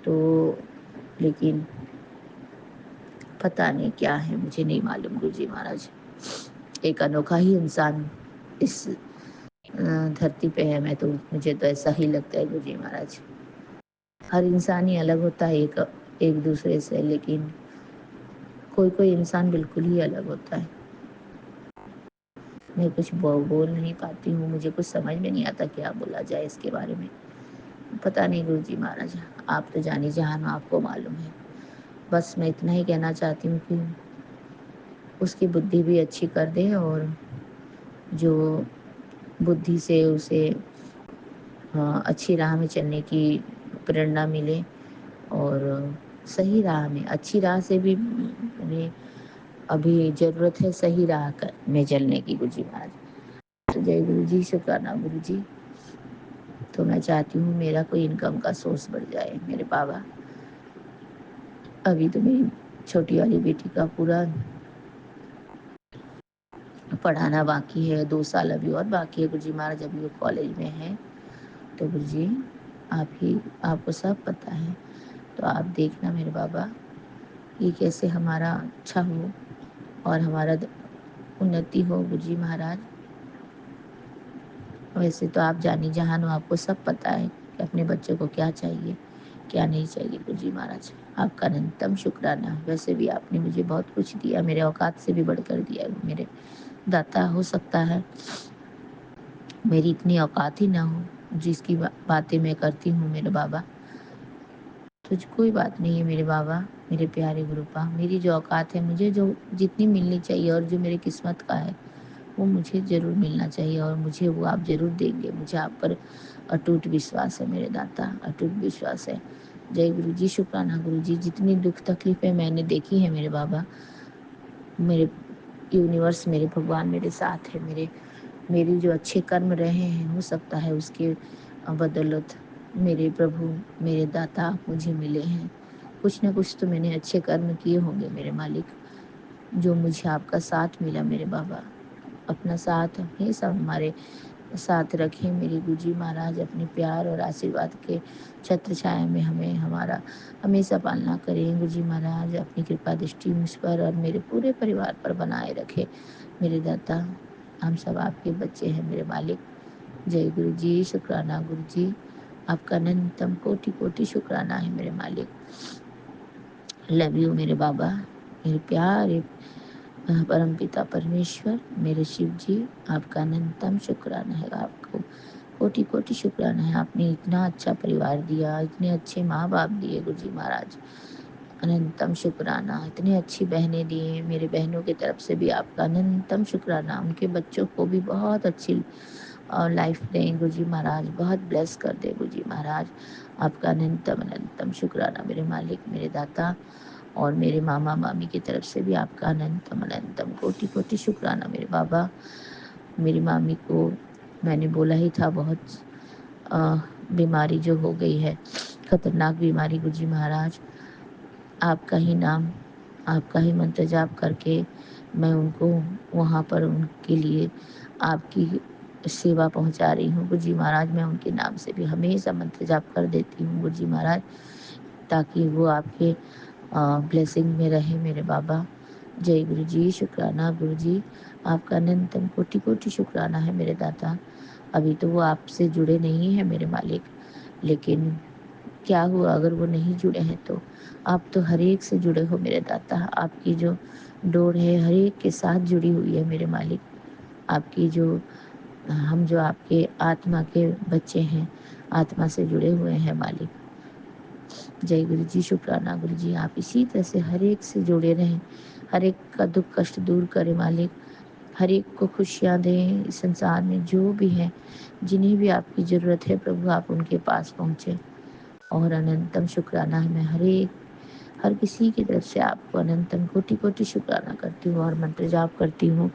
तो लेकिन पता नहीं क्या है, मुझे नहीं मालूम गुरुजी महाराज। एक अनोखा ही इंसान इस धरती पे है, मुझे तो ऐसा ही लगता है गुरुजी महाराज। हर इंसान ही अलग होता है एक दूसरे से, लेकिन कोई इंसान बिल्कुल ही अलग होता है। मैं कुछ बोल नहीं पाती हूँ, मुझे कुछ समझ में नहीं आता क्या बोला जाए इसके बारे में। पता नहीं गुरुजी महाराज, आप तो जानी जहान हो, आपको मालूम है। बस मैं इतना ही कहना चाहती हूँ कि उसकी बुद्धि भी अच्छी कर दें, और जो बुद्धि से उसे अच्छी राह में चलने की प्रेरणा मिले और सही राह में, अच्छी राह से भी मुझे अभी ज़रूरत है सही राह में चलने की गुरुजी महाराज। तो जय गुरु जी, शुक्राना गुरु जी। तो मैं चाहती हूँ मेरा कोई इनकम का सोर्स बढ़ जाए मेरे बाबा। अभी तो मेरी छोटी वाली बेटी का पूरा पढ़ाना बाकी है, 2 साल अभी और बाकी है गुरुजी महाराज, अभी वो कॉलेज में है। तो गुरुजी आपको सब पता है, तो आप देखना मेरे बाबा ये कैसे हमारा अच्छा हो और हमारा उन्नति हो गुरुजी महाराज। वैसे तो आप जानी जहान हो, आपको सब पता है कि अपने बच्चों को क्या चाहिए क्या नहीं चाहिए गुरुजी महाराज। आपका अनंतम शुक्राना। वैसे भी आपने मुझे बहुत कुछ दिया, मेरे औकात से भी बढ़कर दिया मेरे दाता। हो सकता है मेरी इतनी औकात ही ना हो जिसकी बातें मैं करती हूँ मेरे बाबा। तो कोई बात नहीं है मेरे बाबा, मेरे प्यारे गुरुपा। मेरी जो औकात है, मुझे जो जितनी मिलनी चाहिए और जो मेरी किस्मत का है वो मुझे ज़रूर मिलना चाहिए और मुझे वो आप ज़रूर देंगे। मुझे आप पर अटूट विश्वास है मेरे दाता, अटूट विश्वास है। जय गुरु जी, शुक्राना गुरु जी। जितनी दुख तकलीफ़ें मैंने देखी है मेरे बाबा, मेरे यूनिवर्स, मेरे भगवान मेरे साथ है। मेरी जो अच्छे कर्म रहे हैं, हो सकता है उसके बदौलत मेरे प्रभु, मेरे दाता आप मुझे मिले हैं। कुछ न कुछ तो मैंने अच्छे कर्म किए होंगे मेरे मालिक, जो मुझे आपका साथ मिला मेरे बाबा। अपना साथ हमेशा हमारे साथ रखें मेरे गुरुजी महाराज। अपने प्यार और आशीर्वाद के छत्र छाया में हमें हमारा हमेशा पालना करें गुरुजी महाराज। अपनी कृपा दृष्टि मुझ पर और मेरे पूरे परिवार पर बनाए रखें मेरे दाता। हम सब आपके बच्चे हैं मेरे मालिक। जय गुरु जी, शुक्राना गुरु जी। आपका अनंतम कोटि कोटि शुक्राना है मेरे मालिक। लव यू मेरे बाबा, मेरे प्यारे परम पिता परमेश्वर, मेरे शिव जी। आपका अनंतम शुक्राना है। आपको कोटि कोटि शुक्राना है। आपने इतना अच्छा परिवार दिया, इतने अच्छे माँ बाप दिए गुरुजी महाराज। अनंतम शुक्राना। इतनी अच्छी बहनें दिए, मेरे बहनों की तरफ से भी आपका अनंतम शुक्राना। उनके बच्चों को भी बहुत अच्छी लाइफ दें गुरुजी महाराज, बहुत ब्लेस कर दे गुरुजी महाराज। आपका अनंतम अनंतम शुक्राना मेरे मालिक, मेरे दाता। और मेरे मामा मामी की तरफ से भी आपका अनंतम अनंतम कोटि कोटि शुक्राना मेरे बाबा। मेरी मामी को मैंने बोला ही था, बहुत बीमारी जो हो गई है, खतरनाक बीमारी गुरुजी महाराज। आपका ही नाम, आपका ही मंत्र जाप करके मैं उनको वहाँ पर उनके लिए आपकी सेवा पहुँचा रही हूँ गुरुजी महाराज। मैं उनके नाम से भी हमेशा मंत्र जाप कर देती हूँ गुरुजी महाराज, ताकि वो आपके ब्लेसिंग में रहे मेरे बाबा। जय गुरु जी, शुक्राना गुरु जी। आपका अनंतम कोटि कोटि शुक्राना है मेरे दाता। अभी तो वो आपसे जुड़े नहीं हैं मेरे मालिक, लेकिन क्या हुआ अगर वो नहीं जुड़े हैं तो आप तो हर एक से जुड़े हो मेरे दाता। आपकी जो डोर है हर एक के साथ जुड़ी हुई है मेरे मालिक। आपकी जो हम जो आपके आत्मा के बच्चे हैं, आत्मा से जुड़े हुए हैं मालिक। जय गुरु जी, शुक्राना गुरु जी। आप इसी तरह से हर एक से जुड़े रहें, हर एक का दुख कष्ट दूर करें मालिक, हर एक को खुशियाँ दें। इस संसार में जो भी हैं, जिन्हें भी आपकी ज़रूरत है प्रभु, आप उनके पास पहुँचे। और अनंतम शुक्राना है मैं हर किसी की तरफ से आपको अनंतम कोटि कोटि शुक्राना करती हूँ और मंत्र जाप करती हूँ,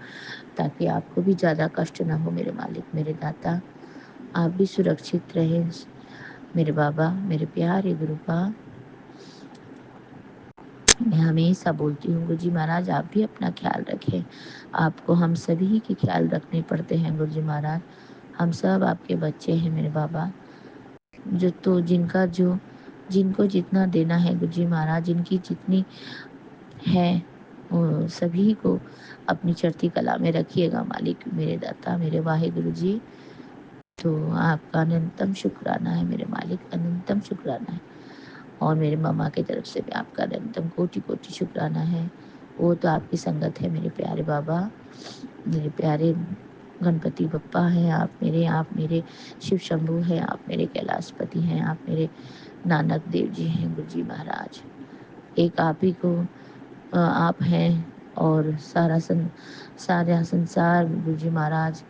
ताकि आपको भी ज़्यादा कष्ट ना हो मेरे मालिक, मेरे दाता। आप भी सुरक्षित रहें मेरे बाबा, मेरे प्यारे गुरुपा। मैं हमेशा बोलती हूँ गुरुजी महाराज, आप भी अपना ख्याल रखें। आपको हम सभी के ख्याल रखने पड़ते हैं गुरुजी महाराज। हम सब आपके बच्चे हैं मेरे बाबा। जिनको जितना देना है गुरुजी महाराज, जिनकी जितनी है, वो सभी को अपनी चढ़ती कला में रखिएगा मालिक, मेरे दाता, मेरे वाहे गुरु जी। तो आपका अनंतम शुक्राना है मेरे मालिक, अनंतम शुक्राना है। और मेरे मामा की तरफ से भी आपका अनंतम कोटि कोटि शुक्राना है। वो तो आपकी संगत है मेरे प्यारे बाबा, मेरे प्यारे गणपति बप्पा हैं आप मेरे शिव शंभू हैं, आप मेरे कैलाशपति हैं, आप मेरे नानक देव जी हैं गुरुजी महाराज। एक आप ही को आप हैं और सारा संसार गुरुजी महाराज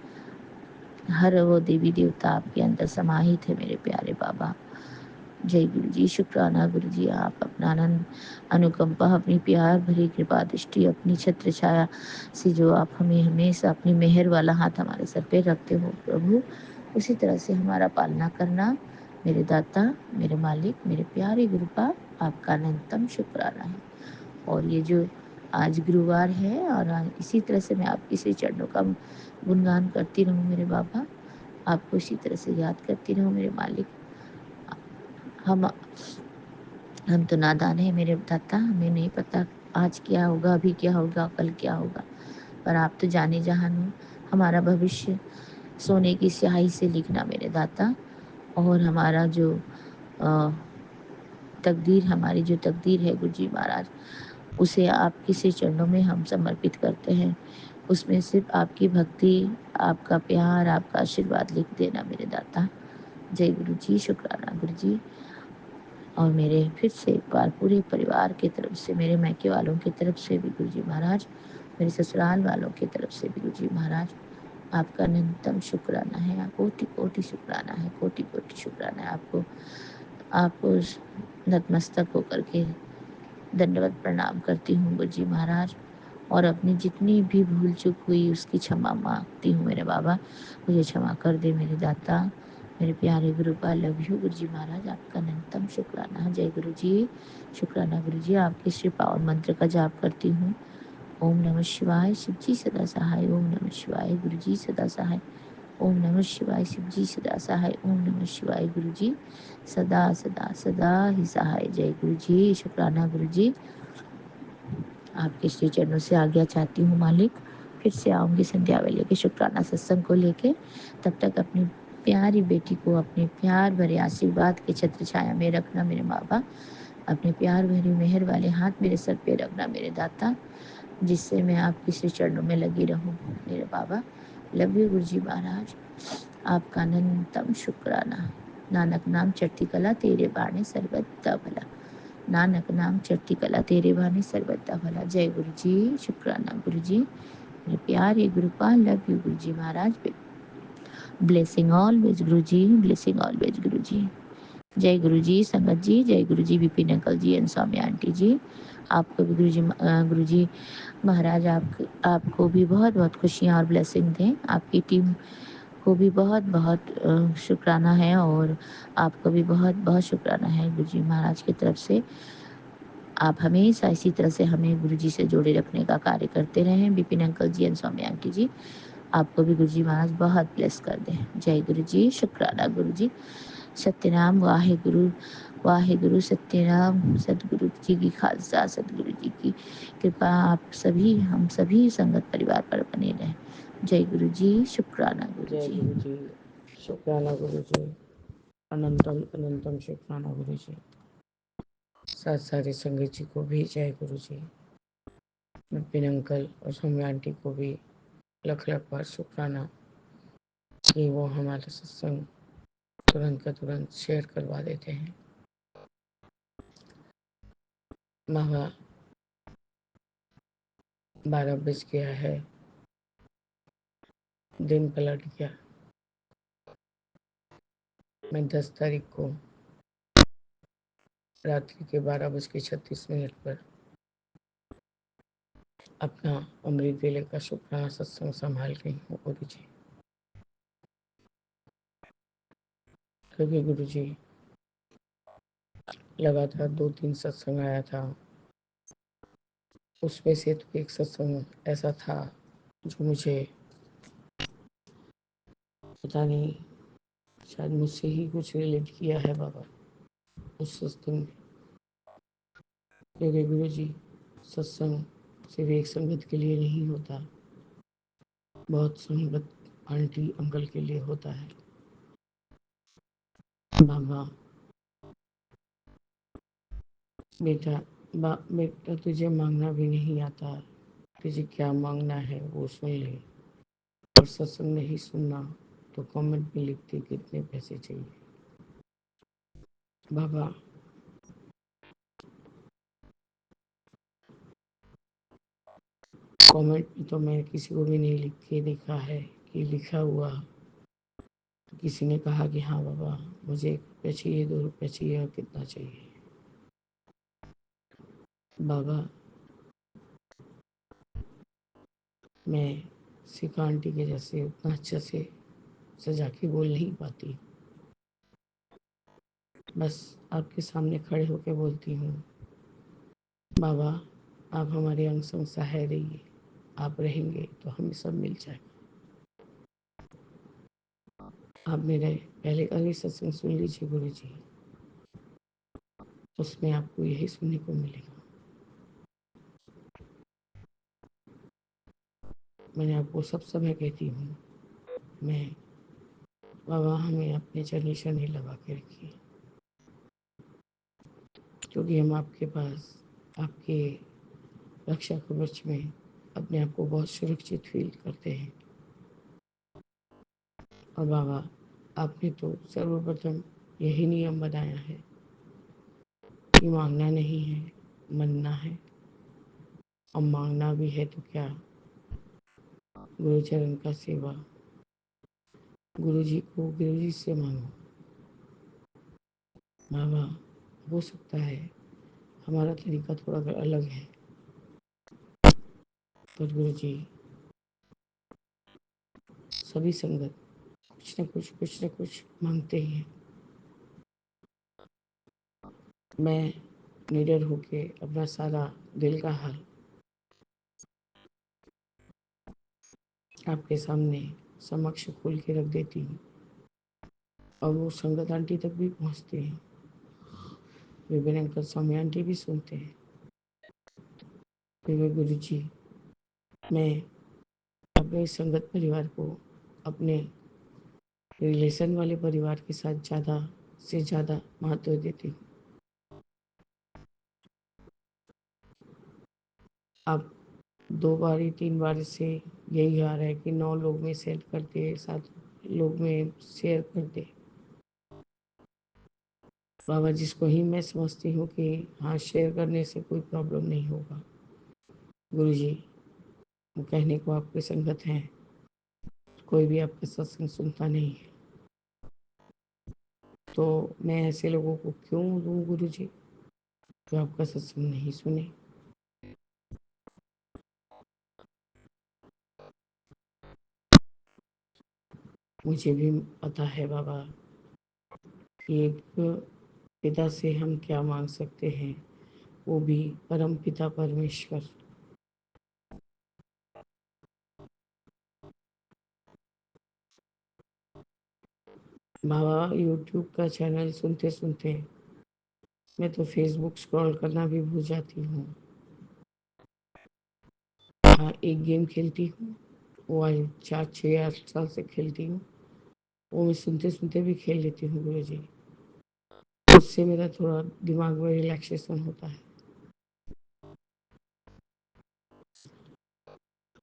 हर वो देवी देवता आपके अंदर समाहित है मेरे प्यारे बाबा। जय गुरु जी, शुक्राना गुरु जी, आप अपना आनंद, अनुकंपा, अपनी प्यार भरी कृपा दृष्टि, अपनी छत्र छाया से जो आप हमें हमेशा अपनी मेहर वाला हाथ हमारे सर पे रखते हो प्रभु, उसी तरह से हमारा पालना करना मेरे दाता, मेरे मालिक, मेरे प्यारे गुरुपा, आपका अनंतम शुक्राना है। और ये जो आज गुरुवार है और इसी तरह से मैं आपके श्री चरणों का गुणगान करती रहूँ मेरे बाबा, आपको इसी तरह से याद करती रहूँ मेरे मालिक। हम हम तो नादान है मेरे दाता, हमें नहीं पता आज क्या होगा, अभी क्या होगा, कल क्या होगा, पर आप तो जाने जहान हो। हमारा भविष्य सोने की स्याही से लिखना मेरे दाता, और हमारा जो तकदीर, हमारी जो तकदीर है गुरु जी महाराज, उसे आपके से चरणों में हम समर्पित करते हैं। उसमें सिर्फ आपकी भक्ति, आपका प्यार, आपका आशीर्वाद लिख देना मेरे दाता। जय गुरु जी, शुक्राना गुरु जी। और मेरे फिर से एक बार पूरे परिवार की तरफ से, मेरे मैके वालों की तरफ से भी गुरु जी महाराज, मेरे ससुराल वालों की तरफ से भी गुरु जी महाराज, आपका अनंतम शुक्राना है, कोटि कोटि शुक्राना है, कोटि कोटि शुक्राना है आपको नतमस्तक होकर के दंडवत प्रणाम करती हूँ गुरु जी महाराज। और अपनी जितनी भी भूल चूक हुई उसकी क्षमा मांगती हूँ मेरे बाबा, मुझे क्षमा कर दे मेरे दाता, मेरे प्यारे गुरुपा। लव यू गुरु जी महाराज, आपका अनंतम शुक्राना। जय गुरु जी, शुक्राना गुरु जी। आपके श्री पावन मंत्र का जाप करती हूँ। ओम नमः शिवाय, शिव जी सदा सहाय। ओम नमः शिवाय, गुरु जी सदा सहाय। ओम नमः शिवाय, शिव जी सदा सहाय। ओम नमः शिवाय, गुरु जी सदा सदा सदा ही सहाय। जय गुरु जी, शुक्राना गुरु जी। आपके श्री चरणों से आज्ञा चाहती हूँ मालिक, फिर से आऊँगी संध्या वेले के शुक्राना सत्संग को लेके। तब तक अपनी प्यारी बेटी को अपने प्यार भरे आशीर्वाद के छत्र छाया में रखना मेरे बाबा, अपने प्यार भरी मेहर वाले हाथ मेरे सर पे रखना मेरे दाता, जिससे मैं आपके श्री चरणों में लगी रहूँ मेरे बाबा। लव यू गुरु जी महाराज, आपका अनंतम शुक्राना। नानक नाम चढ़ती कला तेरे बाणे सर्वदा भला, नानक नाम चढ़ती कला तेरे बाणे सर्वदा भला। जय गुरु जी, शुक्राना गुरु जी, मेरे प्यारे Gurupal. Love you Guru ji Maharaj. Blessing always Guru ji, blessing always गुरु जी। जय गुरु जी संगत जी, जय गुरु जी Vipin uncle ji and Saumya aunty ji. आपको भी गुरु जी महाराज आपको भी बहुत बहुत खुशियाँ और ब्लेसिंग दें। आपकी टीम को भी बहुत बहुत शुक्राना है, और आपको भी बहुत बहुत शुक्राना है गुरु जी महाराज की तरफ से। आप हमेशा इसी तरह से हमें गुरु जी से जोड़े रखने का कार्य करते रहें। Vipin uncle ji and Saumya aunty ji, आपको भी गुरु जी महाराज बहुत ब्लेस कर दें। जय गुरु जी, शुक्राना गुरु जी। सत्यनाम वाहे गुरु सत्यनाम। सतगुरु जी की खालसा, सतगुरु जी की कृपा आप सभी, हम सभी संगत परिवार पर बने रहें। जय गुरु जी, शुक्राना गुरु जय जी। गुरु जी, शुक्राना गुरु जी, अनंतम अनंतम शुक्राना गुरु जी। साथ सारे संगत जी को भी जय गुरु जी। विपिन अंकल और सौम्या आंटी को भी लख लख बार शुक्राना कि वो हमारा सत्संग तुरंत का तुरंत शेयर करवा देते हैं। माँ 12 बज गया है, दिन पलट गया। मैं 10 तारीख को रात्रि के 12:36 पर अपना अमृत वेले का शुक्राना सत्संग संभाल रही हूँ गुरु जी, क्योंकि गुरु जी लगातार 2-3 सत्संग आया था। उसमें से तो एक सत्संग ऐसा था जो मुझे पता नहीं, शायद मुझसे ही कुछ रिलेट किया है बाबा उस सत्संग में। क्योंकि गुरु जी सत्संग सिर्फ एक संगत के लिए नहीं होता, बहुत संगत आंटी अंकल के लिए होता है। बाबा बेटा तुझे मांगना भी नहीं आता, तुझे क्या मांगना है वो सुन ले, और सत्संग नहीं सुनना तो कमेंट में लिखते कितने पैसे चाहिए। बाबा कमेंट में तो मैंने किसी को भी नहीं लिख के देखा है कि लिखा हुआ किसी ने कहा कि हाँ बाबा मुझे 1 रुपया चाहिए, 2 रुपया चाहिए और कितना चाहिए। बाबा मैं सिका आंटी के जैसे उतना अच्छा से सजा के बोल नहीं पाती, बस आपके सामने खड़े होकर बोलती हूँ बाबा आप हमारे अंग संग सहाय रहिए, आप रहेंगे तो हमें सब मिल जाएगा। आप मेरे पहले का भी सत्संग सुन लीजिए गुरु जी, उसमें आपको यही सुनने को मिलेगा। मैंने आपको सब समय कहती हूँ मैं बाबा हमें अपने चरनी शरणी लगा के रखिए, क्योंकि हम आपके पास आपके रक्षा कवच में अपने आप को बहुत सुरक्षित फील करते हैं। और बाबा आपने तो सर्वप्रथम यही नियम बनाया है कि मांगना नहीं है, मनना है, और मांगना भी है तो क्या, गुरुचरण का सेवा, गुरु जी को गुरु जी से मांगो। बाबा हो सकता है हमारा तरीका थोड़ा अलग है, पर गुरु जी सभी संगत कुछ न कुछ मांगते ही हैं। मैं निडर होके अपना सारा दिल का हाल आपके सामने समक्ष खोल के रख देती हूँ, और वो संगत आंटी तक भी पहुँचते हैं, विभिन्न अंकल स्वामी आंटी भी सुनते हैं। फिर गुरु जी मैं अपने संगत परिवार को अपने रिलेशन वाले परिवार के साथ ज़्यादा से ज़्यादा महत्व देती हूँ। अब 2 बारी 3 बार से यही आ रहा है कि 9 लोग में शेयर कर दे, 7 लोग में शेयर कर दे। बाबा जिसको ही मैं समझती हूँ कि हाँ शेयर करने से कोई प्रॉब्लम नहीं होगा, गुरु जी वो कहने को आपके संगत हैं, कोई भी आपका सत्संग सुनता नहीं है, तो मैं ऐसे लोगों को क्यों दूँ गुरु जी जो आपका सत्संग नहीं सुने। मुझे भी पता है बाबा कि एक पिता से हम क्या मांग सकते हैं, वो भी परम पिता परमेश्वर। बाबा यूट्यूब का चैनल सुनते सुनते मैं तो फेसबुक स्क्रॉल करना भी भूल जाती हूँ। हाँ एक गेम खेलती हूँ, वो आज 4-6-8 साल से खेलती हूँ, वो मैं सुनते सुनते भी खेल लेती हूँ गुरु जी, उससे मेरा थोड़ा दिमाग में रिलैक्सेशन होता है।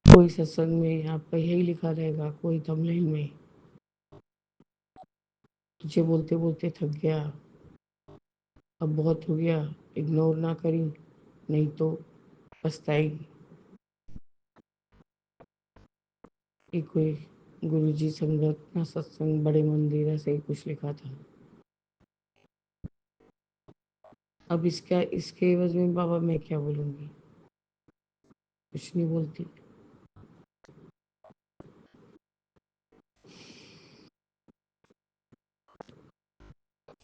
कोई सत्संग में आपका यही लिखा रहेगा, कोई तमिल में तुझे बोलते बोलते थक गया, अब बहुत हो गया, इग्नोर ना करी नहीं तो पछताएगी। कि कोई गुरुजी संगत ना सत्संग बड़े मंदिर ऐसे ही कुछ लिखा था। अब इसके एवज में बाबा मैं क्या बोलूँगी, कुछ नहीं बोलती।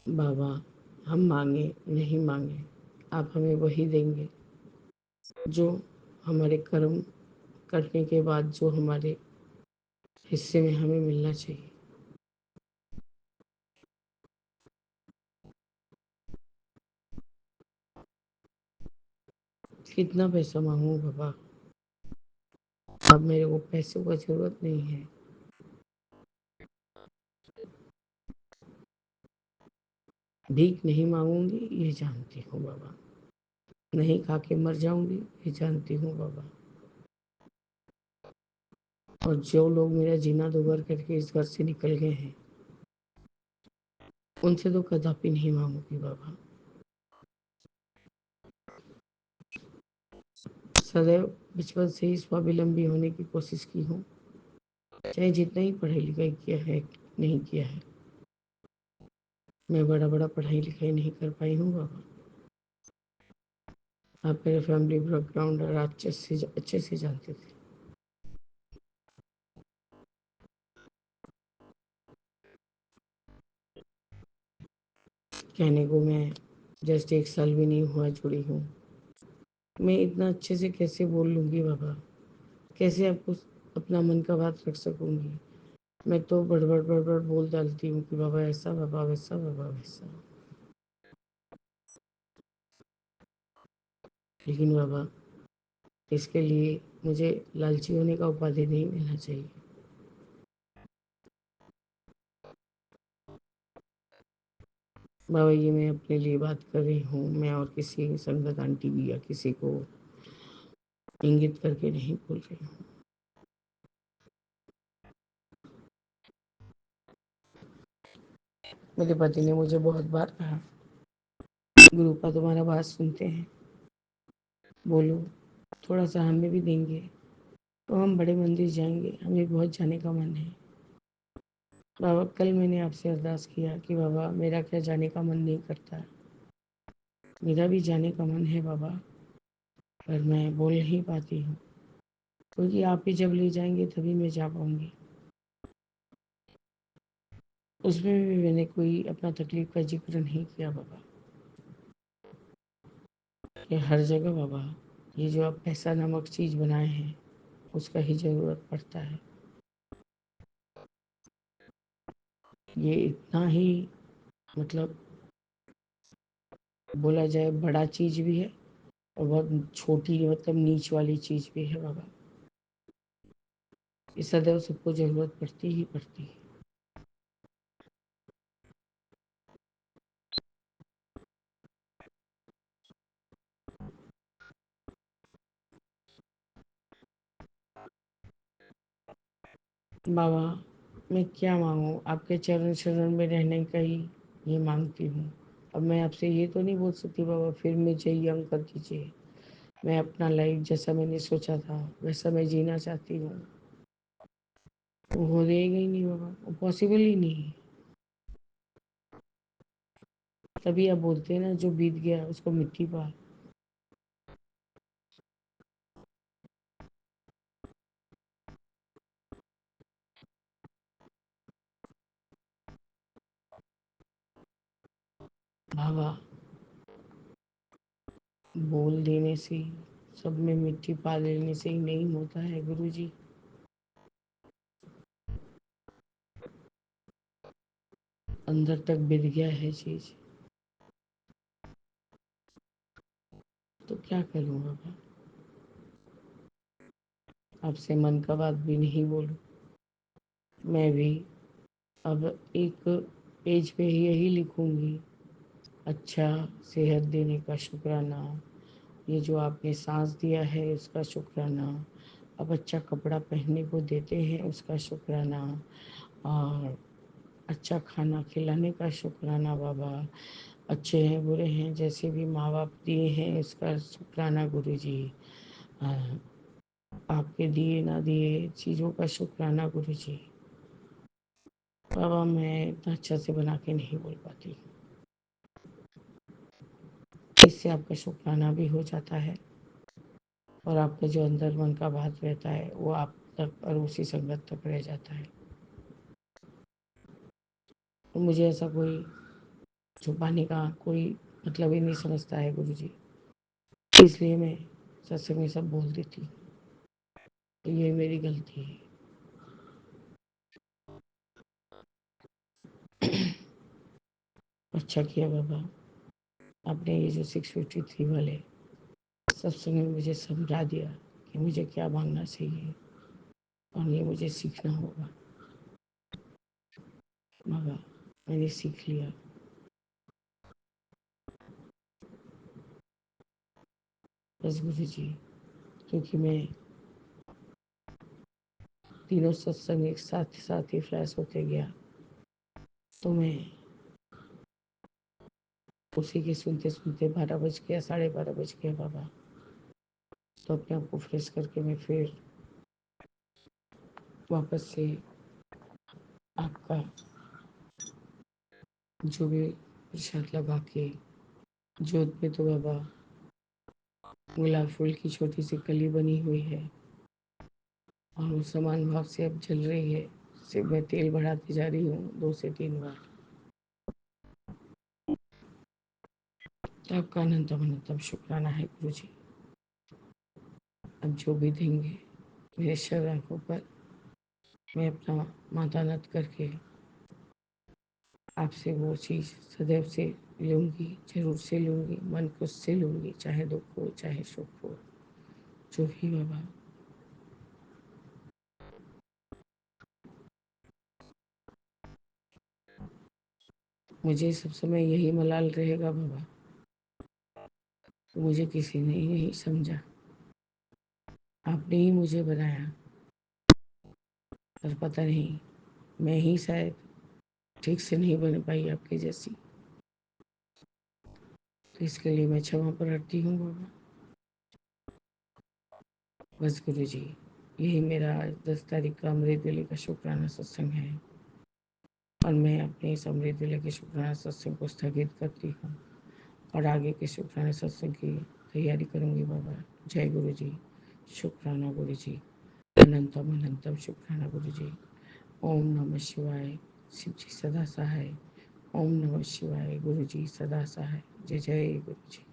बाबा हम मांगे नहीं मांगे आप हमें वही देंगे जो हमारे कर्म करने के बाद जो हमारे हिस्से में हमें मिलना चाहिए। कितना पैसा मांगू बाबा, अब मेरे को पैसों का जरूरत नहीं है। भीख नहीं मांगूंगी ये जानती हूँ बाबा, नहीं खा के मर जाऊंगी ये जानती हूँ बाबा, और जो लोग मेरा जीना दोबार करके इस घर से निकल गए हैं उनसे तो कदापि नहीं मांगूंगी बाबा। सदैव बचपन से ही स्वावलंबी होने की कोशिश की हूँ, चाहे जितना ही पढ़ाई लिखाई किया है नहीं किया है। मैं बड़ा पढ़ाई लिखाई नहीं कर पाई हूँ बाबा। आप मेरे फैमिली बैकग्राउंड और अच्छे से जानते थे। कहने को मैं जस्ट 1 साल भी नहीं हुआ जुड़ी हूँ। मैं इतना अच्छे से कैसे बोल लूँगी बाबा? कैसे आपको अपना मन का बात रख सकूँगी? मैं तो बड़बड़ बोल डालती हूँ कि बाबा ऐसा, बाबा वैसा, बाबा वैसा। लेकिन बाबा, इसके लिए मुझे लालची होने का उपाधि नहीं मिलना चाहिए। बाबा, ये मैं अपने लिए बात कर रही हूँ। मैं और किसी संगत आंटी या किसी को इंगित करके नहीं बोल रही हूँ। मेरे पति ने मुझे बहुत बार कहा, गुरुपा तुम्हारा बात सुनते हैं, बोलो थोड़ा सा हमें भी देंगे तो हम बड़े मंदिर जाएंगे, हमें बहुत जाने का मन है। बाबा, कल मैंने आपसे अरदास किया कि बाबा मेरा क्या जाने का मन नहीं करता, मेरा भी जाने का मन है बाबा, पर मैं बोल नहीं पाती हूँ, क्योंकि आप ही जब ले जाएंगे तभी मैं जा पाऊंगी। उसमें भी मैंने कोई अपना तकलीफ का जिक्र नहीं किया बाबा। कि हर जगह बाबा, ये जो आप पैसा नामक चीज़ बनाए हैं उसका ही ज़रूरत पड़ता है। ये इतना ही मतलब बोला जाए बड़ा चीज़ भी है और बहुत छोटी मतलब नीच वाली चीज़ भी है बाबा। ये सदैव सबको ज़रूरत पड़ती ही पड़ती है। बाबा, मैं क्या मांगूं? आपके चरण शरण में रहने का ही ये मांगती हूँ। अब मैं आपसे ये तो नहीं बोल सकती बाबा फिर मुझे यंग कर दीजिए। मैं अपना लाइफ जैसा मैंने सोचा था वैसा मैं जीना चाहती हूँ। वो हो रहेगा ही नहीं बाबा, वो पॉसिबल ही नहीं है। तभी आप बोलते हैं ना, जो बीत गया उसको मिट्टी पा। बाबा, बोल देने से सब में मिट्टी पा लेने से ही नहीं होता है गुरुजी। अंदर तक बिक गया है चीज, तो क्या करूं बाबा? आपसे मन का बात भी नहीं बोलूं। मैं भी अब एक पेज पे यही लिखूंगी, अच्छा सेहत देने का शुक्राना, ये जो आपने सांस दिया है उसका शुक्राना, अब अच्छा कपड़ा पहनने को देते हैं उसका शुक्राना, और अच्छा खाना खिलाने का शुक्राना बाबा, अच्छे हैं बुरे हैं जैसे भी माँ बाप दिए हैं इसका शुक्राना गुरुजी, आपके दिए ना दिए चीज़ों का शुक्राना गुरुजी। बाबा, मैं इतना अच्छा से बना के नहीं बोल पाती, इससे आपका शुक्राना भी हो जाता है और आपका जो अंदर मन का बात रहता है वो आप तक और उसी संगत तक रह जाता है। तो मुझे ऐसा कोई छुपाने का कोई मतलब ही नहीं समझता है गुरुजी, इसलिए मैं सत्संग में सब बोल देती हूँ। तो ये मेरी गलती है। अच्छा किया बाबा, आपने ये जो 653 वाले सत्संग में मुझे समझा दिया कि मुझे क्या मांगना चाहिए और ये मुझे सीखना होगा। बाबा, मैंने सीख लिया। बस गुरु जी, क्योंकि मैं तीनों सत्संग एक साथ साथ ही फ्लैश होते गया, तो मैं उसी के सुनते सुनते 12 बज गया, 12:30 बज गया बाबा। तो अपने आप को फ्रेश करके मैं फिर वापस से आपका जो भी प्रसाद लगा के जोत में तो बाबा गुलाब फूल की छोटी सी कली बनी हुई है और वो समान भाव से अब जल रही है। सिर्फ मैं तेल बढ़ाती जा रही हूँ 2 से 3 बार। आपका अनंतम अनंतम शुक्राना है गुरु जी। अब जो भी देंगे मेरे शव आंखों पर मैं अपना माथा नत करके आपसे वो चीज़ सदैव से लूँगी, जरूर से लूँगी, मन को से लूँगी, चाहे दुख हो चाहे सुख हो, जो भी बाबा। मुझे सब समय यही मलाल रहेगा बाबा, मुझे किसी ने ही नहीं समझा, आपने ही मुझे बनाया, पर पता नहीं मैं ही शायद ठीक से नहीं बन पाई आपके जैसी। तो इसके लिए मैं क्षमा प्रार्थी हूँ बाबा। बस गुरु जी, यही मेरा आज 10 तारीख का अमृत वेले का शुक्राना सत्संग है और मैं अपने इस अमृत वेले के शुक्राना सत्संग को स्थगित करती हूँ और आगे के शुक्राना सत्संग की तैयारी करूँगी बाबा। जय गुरु जी। शुक्राना गुरु जी। अनंतम अनंतम शुक्राना गुरु जी। ओम नमः शिवाय। शिव जी सदा सहाय। ओम नमः शिवाय। गुरु जी सदा सहाय। जय जय गुरु जी।